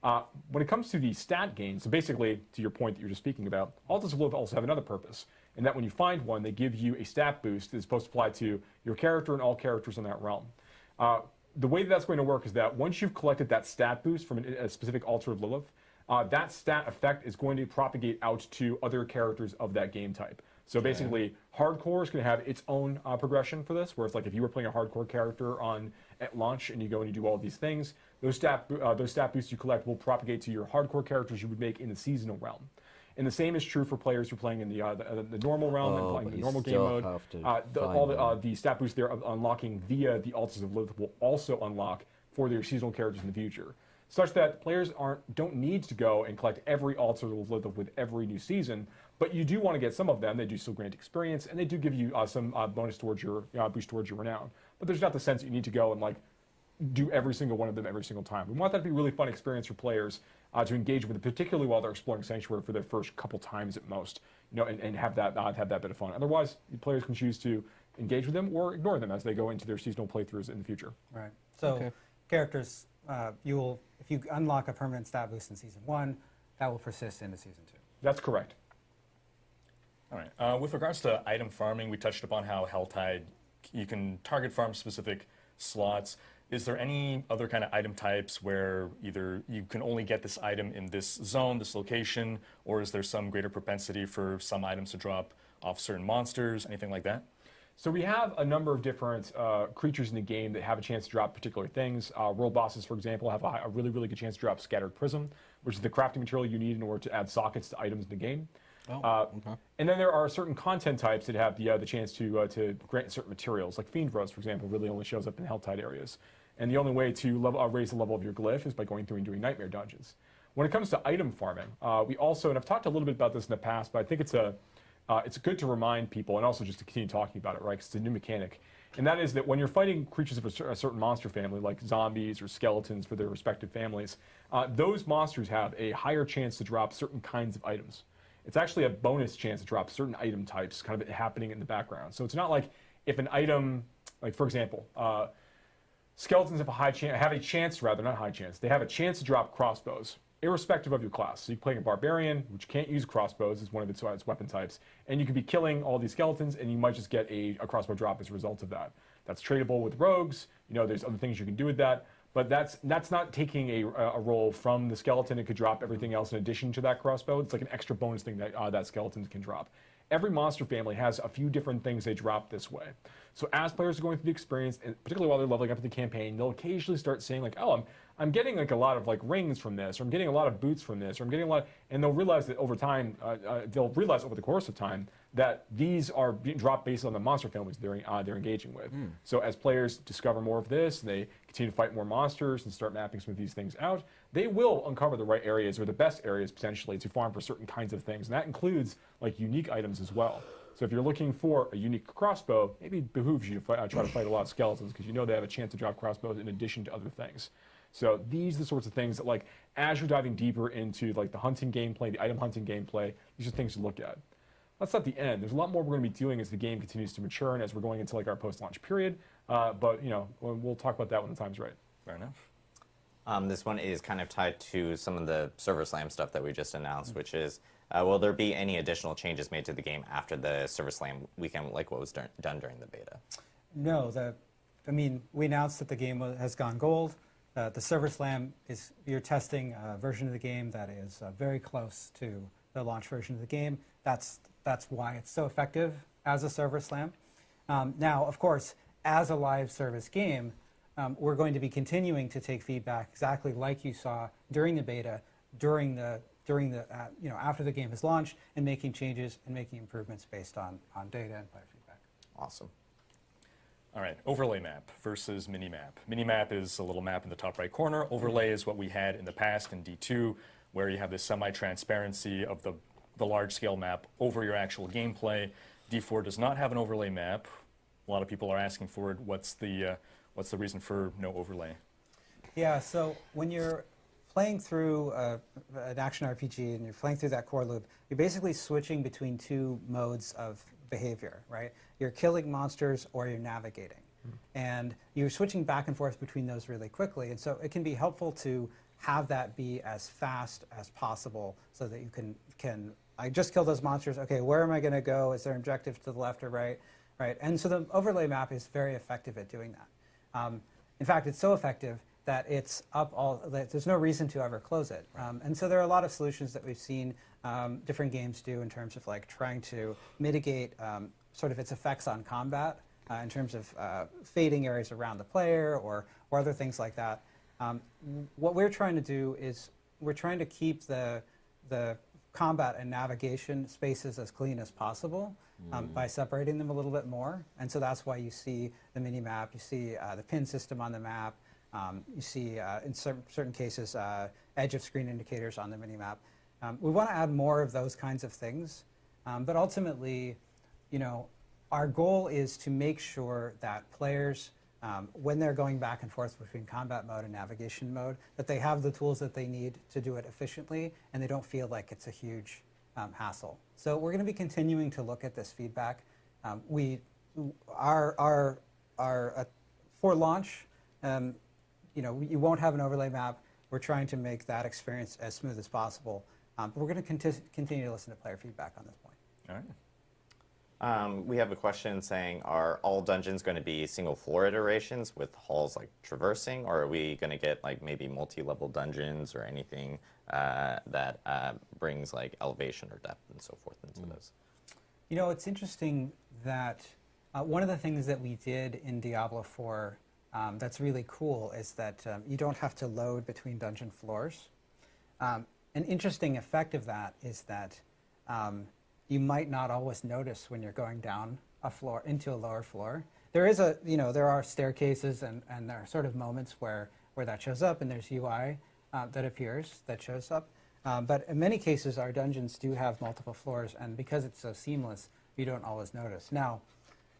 When it comes to the stat gains, so basically, to your point that you were just speaking about, Altars of Lilith also have another purpose, in that when you find one, they give you a stat boost that is supposed to apply to your character and all characters in that realm. The way that's going to work is that once you've collected that stat boost from a specific Altar of Lilith, that stat effect is going to propagate out to other characters of that game type. So basically, hardcore is going to have its own progression for this, where it's like if you were playing a hardcore character at launch and you go and you do all these things, those stat boosts you collect will propagate to your hardcore characters you would make in the seasonal realm. And the same is true for players who are playing in the normal realm and playing the normal game mode. The stat boosts they're unlocking via the Altars of Lilith will also unlock for their seasonal characters in the future, such that players don't need to go and collect every Altar of Lilith with every new season. But you do want to get some of them. They do still grant experience, and they do give you some bonus towards your boost towards your renown. But there's not the sense that you need to go and like do every single one of them every single time. We want that to be a really fun experience for players to engage with it, particularly while they're exploring Sanctuary for their first couple times at most, and have that bit of fun. Otherwise, players can choose to engage with them or ignore them as they go into their seasonal playthroughs in the future. Right. So characters, if you unlock a permanent stat boost in Season 1, that will persist into Season 2. That's correct. All right. With regards to item farming, we touched upon how Helltide, you can target farm specific slots. Is there any other kind of item types where either you can only get this item in this zone, this location, or is there some greater propensity for some items to drop off certain monsters, anything like that? So we have a number of different creatures in the game that have a chance to drop particular things. World bosses, for example, have a really, really good chance to drop Scattered Prism, which is the crafting material you need in order to add sockets to items in the game. And then there are certain content types that have the chance to grant certain materials, like Fiend Rose, for example, really only shows up in Helltide areas. And the only way to raise the level of your glyph is by going through and doing Nightmare dungeons. When it comes to item farming, we also, and I've talked a little bit about this in the past, but I think it's good to remind people and also just to continue talking about it, right? Because it's a new mechanic. And that is that when you're fighting creatures of a certain monster family, like zombies or skeletons for their respective families, those monsters have a higher chance to drop certain kinds of items. It's actually a bonus chance to drop certain item types kind of happening in the background. So it's not like if an item, like for example, skeletons have a chance to drop crossbows, irrespective of your class. So you're playing a barbarian, which can't use crossbows as one of its weapon types, and you could be killing all these skeletons, and you might just get a crossbow drop as a result of that. That's tradable with rogues. There's other things you can do with that. But that's not taking a roll from the skeleton. It could drop everything else in addition to that crossbow. It's like an extra bonus thing that skeletons can drop. Every monster family has a few different things they drop this way. So as players are going through the experience, and particularly while they're leveling up in the campaign, they'll occasionally start saying like, oh, I'm getting like a lot of like rings from this, or I'm getting a lot of boots from this, or I'm getting a lot, and they'll realize that over time, over the course of time, that these are being dropped based on the monster families they're engaging with. So as players discover more of this, and they continue to fight more monsters and start mapping some of these things out, they will uncover the right areas or the best areas potentially to farm for certain kinds of things. And that includes like unique items as well. So if you're looking for a unique crossbow, maybe it behooves you to try to fight a lot of skeletons because they have a chance to drop crossbows in addition to other things. So these are the sorts of things that, like, as you're diving deeper into like the hunting gameplay, the item hunting gameplay, these are things to look at. That's not the end. There's a lot more we're going to be doing as the game continues to mature and as we're going into like our post-launch period. But we'll talk about that when the time's right. Fair enough. This one is kind of tied to some of the Server Slam stuff that we just announced, which is, will there be any additional changes made to the game after the Server Slam weekend, like what was done during the beta? No, we announced that the game has gone gold. The Server Slam you're testing a version of the game that is very close to the launch version of the game. That's why it's so effective as a Server Slam. Now, of course, as a live service game, we're going to be continuing to take feedback exactly like you saw during the beta, after the game is launched, and making changes and making improvements based on data and player feedback. Awesome. All right, overlay map versus mini-map. Mini-map is a little map in the top right corner. Overlay is what we had in the past in D2, where you have this semi-transparency of the large-scale map over your actual gameplay. D4 does not have an overlay map. A lot of people are asking for it. What's the reason for no overlay? Yeah, so when you're playing through an action RPG and you're playing through that core loop, you're basically switching between two modes of behavior, right? You're killing monsters or you're navigating. And you're switching back and forth between those really quickly. And so it can be helpful to have that be as fast as possible so that you can I just killed those monsters. Okay, where am I going to go? Is there an objective to the left or right? Right. And so the overlay map is very effective at doing that. In fact, it's so effective that it's up there's no reason to ever close it. And so there are a lot of solutions that we've seen different games do in terms of like trying to mitigate sort of its effects on combat in terms of fading areas around the player or other things like that. What we're trying to do is we're trying to keep the combat and navigation spaces as clean as possible by separating them a little bit more. And so that's why you see the mini-map, you see the pin system on the map, you see in certain cases edge of screen indicators on the mini-map. We want to add more of those kinds of things, but ultimately, our goal is to make sure that players, when they're going back and forth between combat mode and navigation mode, that they have the tools that they need to do it efficiently, and they don't feel like it's a huge hassle. So we're going to be continuing to look at this feedback. For launch, you won't have an overlay map. We're trying to make that experience as smooth as possible. But we're going to continue to listen to player feedback on this point. All right. We have a question saying, are all dungeons going to be single floor iterations with halls like traversing, or are we going to get like maybe multi-level dungeons or anything that brings like elevation or depth and so forth into those? It's interesting that one of the things that we did in Diablo 4 that's really cool is that you don't have to load between dungeon floors. An interesting effect of that is that you might not always notice when you're going down a floor into a lower floor. There is there are staircases and there are sort of moments where that shows up, and there's UI that appears that shows up. But in many cases, our dungeons do have multiple floors, and because it's so seamless, you don't always notice. Now,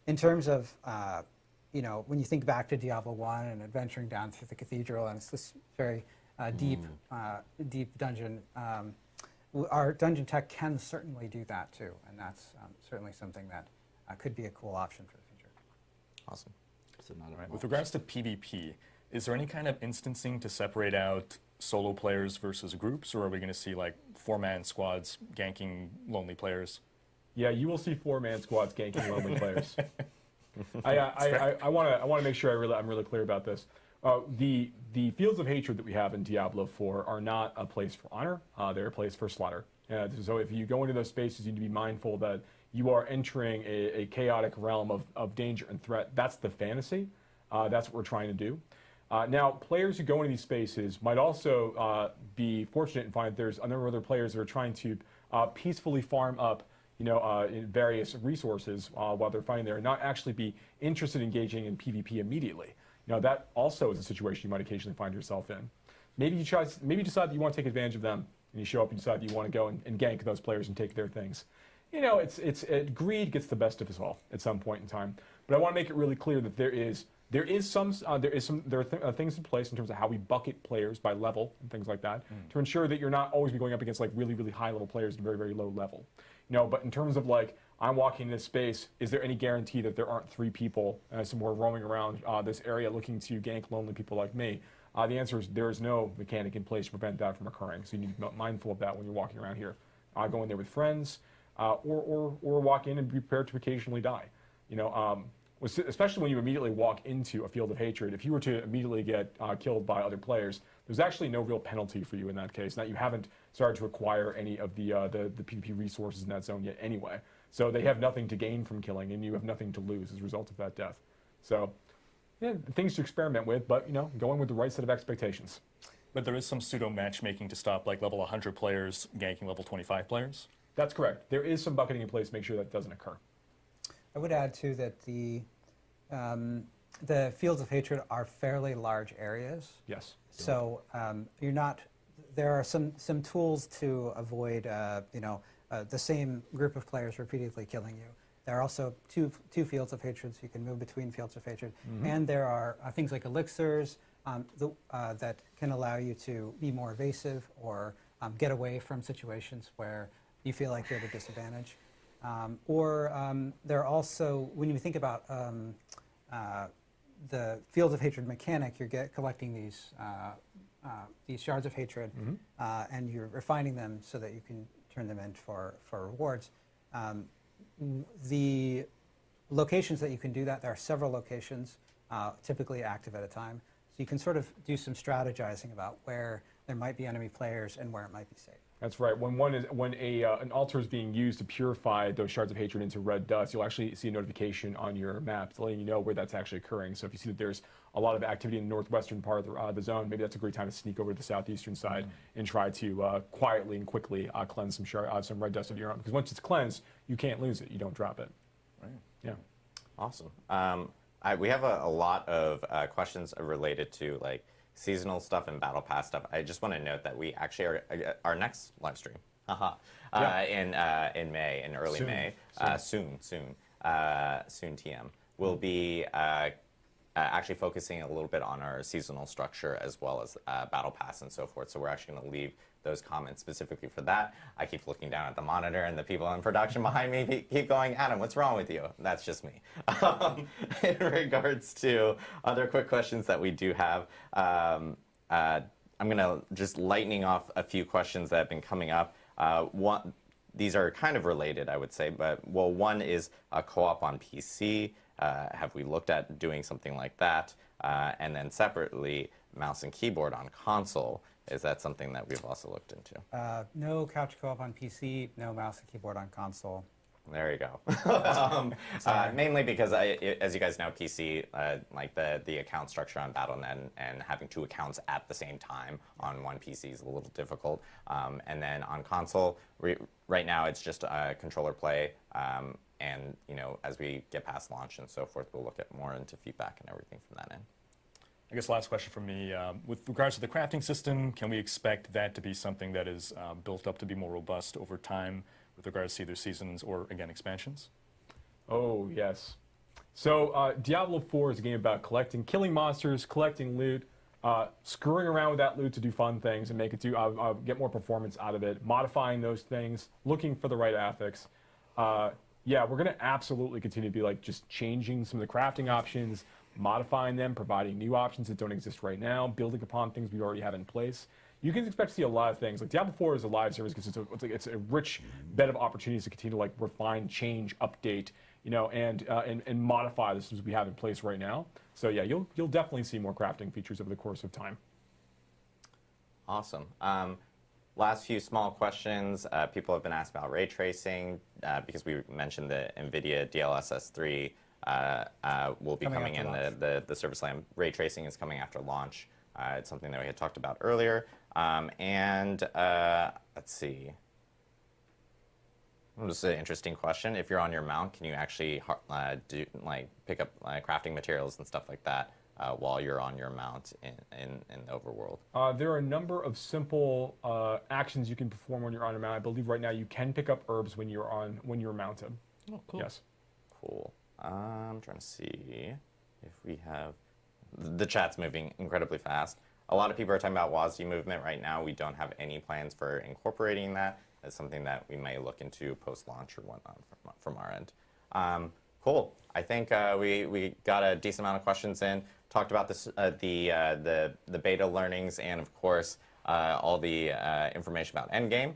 in terms of when you think back to Diablo 1 and adventuring down through the cathedral, and it's this very deep dungeon, our dungeon tech can certainly do that too, and that's certainly something that could be a cool option for the future. Awesome. So not Right. With regards to PvP, is there any kind of instancing to separate out solo players versus groups, or are we going to see like 4-man squads ganking lonely players? Yeah, you will see 4-man squads ganking lonely players. I want to make sure I'm really clear about this. The fields of hatred that we have in Diablo 4 are not a place for honor. They're a place for slaughter. So if you go into those spaces, you need to be mindful that you are entering a chaotic realm of danger and threat. That's the fantasy. That's what we're trying to do. Now, players who go into these spaces might also be fortunate and find that there's a number of other players that are trying to peacefully farm up in various resources while they're fighting there, and not actually be interested in engaging in PvP immediately. That also is a situation you might occasionally find yourself in. Maybe you decide that you want to take advantage of them, and you show up and decide that you want to go and gank those players and take their things. Greed gets the best of us all at some point in time. But I want to make it really clear that there are things in place in terms of how we bucket players by level and things like that to ensure that you're not always going up against like really, really high level players at a very, very low level. But in terms of like, I'm walking in this space, is there any guarantee that there aren't 3 people somewhere roaming around this area looking to gank lonely people like me? The answer is there is no mechanic in place to prevent that from occurring. So you need to be mindful of that when you're walking around here. Go in there with friends or walk in and be prepared to occasionally die. Especially when you immediately walk into a field of hatred, if you were to immediately get killed by other players, there's actually no real penalty for you in that case. That you haven't started to acquire any of the PvP resources in that zone yet anyway. So they have nothing to gain from killing, and you have nothing to lose as a result of that death. So, yeah, things to experiment with, but going with the right set of expectations. But there is some pseudo matchmaking to stop like level 100 players ganking level 25 players? That's correct. There is some bucketing in place to make sure that doesn't occur. I would add too that the fields of hatred are fairly large areas. Yes. So there are some tools to avoid the same group of players repeatedly killing you. There are also two fields of hatred, so you can move between fields of hatred. And there are things like elixirs that can allow you to be more evasive or get away from situations where you feel like you're at a disadvantage. There are also, when you think about the fields of hatred mechanic, you're collecting these shards of hatred, and you're refining them so that you can turn them in for rewards. The locations that you can do that, there are several locations, typically active at a time. So you can sort of do some strategizing about where there might be enemy players and where it might be safe. That's right. When an altar is being used to purify those shards of hatred into red dust, you'll actually see a notification on your map letting you know where that's actually occurring. So if you see that there's a lot of activity in the northwestern part of the zone, maybe that's a great time to sneak over to the southeastern side and try to quietly and quickly cleanse some red dust of your own. Because once it's cleansed, you can't lose it. You don't drop it. Right. Yeah. Awesome. We have a lot of questions related to like seasonal stuff and battle pass stuff. I just want to note that we actually are our next live stream in May, in early Soon. May, soon TM, will be actually focusing a little bit on our seasonal structure as well as battle pass and so forth. So we're actually going to leave those comments specifically for that. I keep looking down at the monitor, and the people in production behind me keep going, Adam, what's wrong with you? That's just me. In regards to other quick questions that we do have, I'm going to just lightning off a few questions that have been coming up. These are kind of related, I would say, but one is a co-op on PC. Have we looked at doing something like that? And then separately, mouse and keyboard on console. Is that something that we've also looked into? No couch co-op on PC, no mouse and keyboard on console. There you go. Mainly because, as you guys know, PC, like the account structure on Battle.net and having 2 accounts at the same time on one PC is a little difficult. And then on console, right now it's just controller play. And as we get past launch and so forth, we'll look at more into feedback and everything from that end. I guess last question from me. With regards to the crafting system, can we expect that to be something that is built up to be more robust over time with regards to either seasons or, again, expansions? Oh, yes. So Diablo 4 is a game about killing monsters, collecting loot, screwing around with that loot to do fun things and make it get more performance out of it, modifying those things, looking for the right affix. Yeah, we're going to absolutely continue to be like just changing some of the crafting options, modifying them, providing new options that don't exist right now, building upon things we already have in place. You can expect to see a lot of things. Like Diablo 4 is a live service because it's a rich bed of opportunities to continue to like refine, change, update, and modify the systems we have in place right now. So yeah, you'll definitely see more crafting features over the course of time. Awesome. Last few small questions. People have been asked about ray tracing because we mentioned the NVIDIA DLSS 3 will be coming in. The Service Land ray tracing is coming after launch. It's something that we had talked about earlier. Let's see. This is an interesting question. If you're on your mount, can you actually pick up crafting materials and stuff like that while you're on your mount in the overworld? There are a number of simple actions you can perform when you're on your mount. I believe right now you can pick up herbs when you're mounted. Oh, cool. Yes. Cool. I'm trying to see if we have. The chat's moving incredibly fast. A lot of people are talking about WASD movement right now. We don't have any plans for incorporating that. It's something that we may look into post-launch or whatnot from our end. Cool. I think we got a decent amount of questions in. Talked about this, the beta learnings, and of course all the information about Endgame.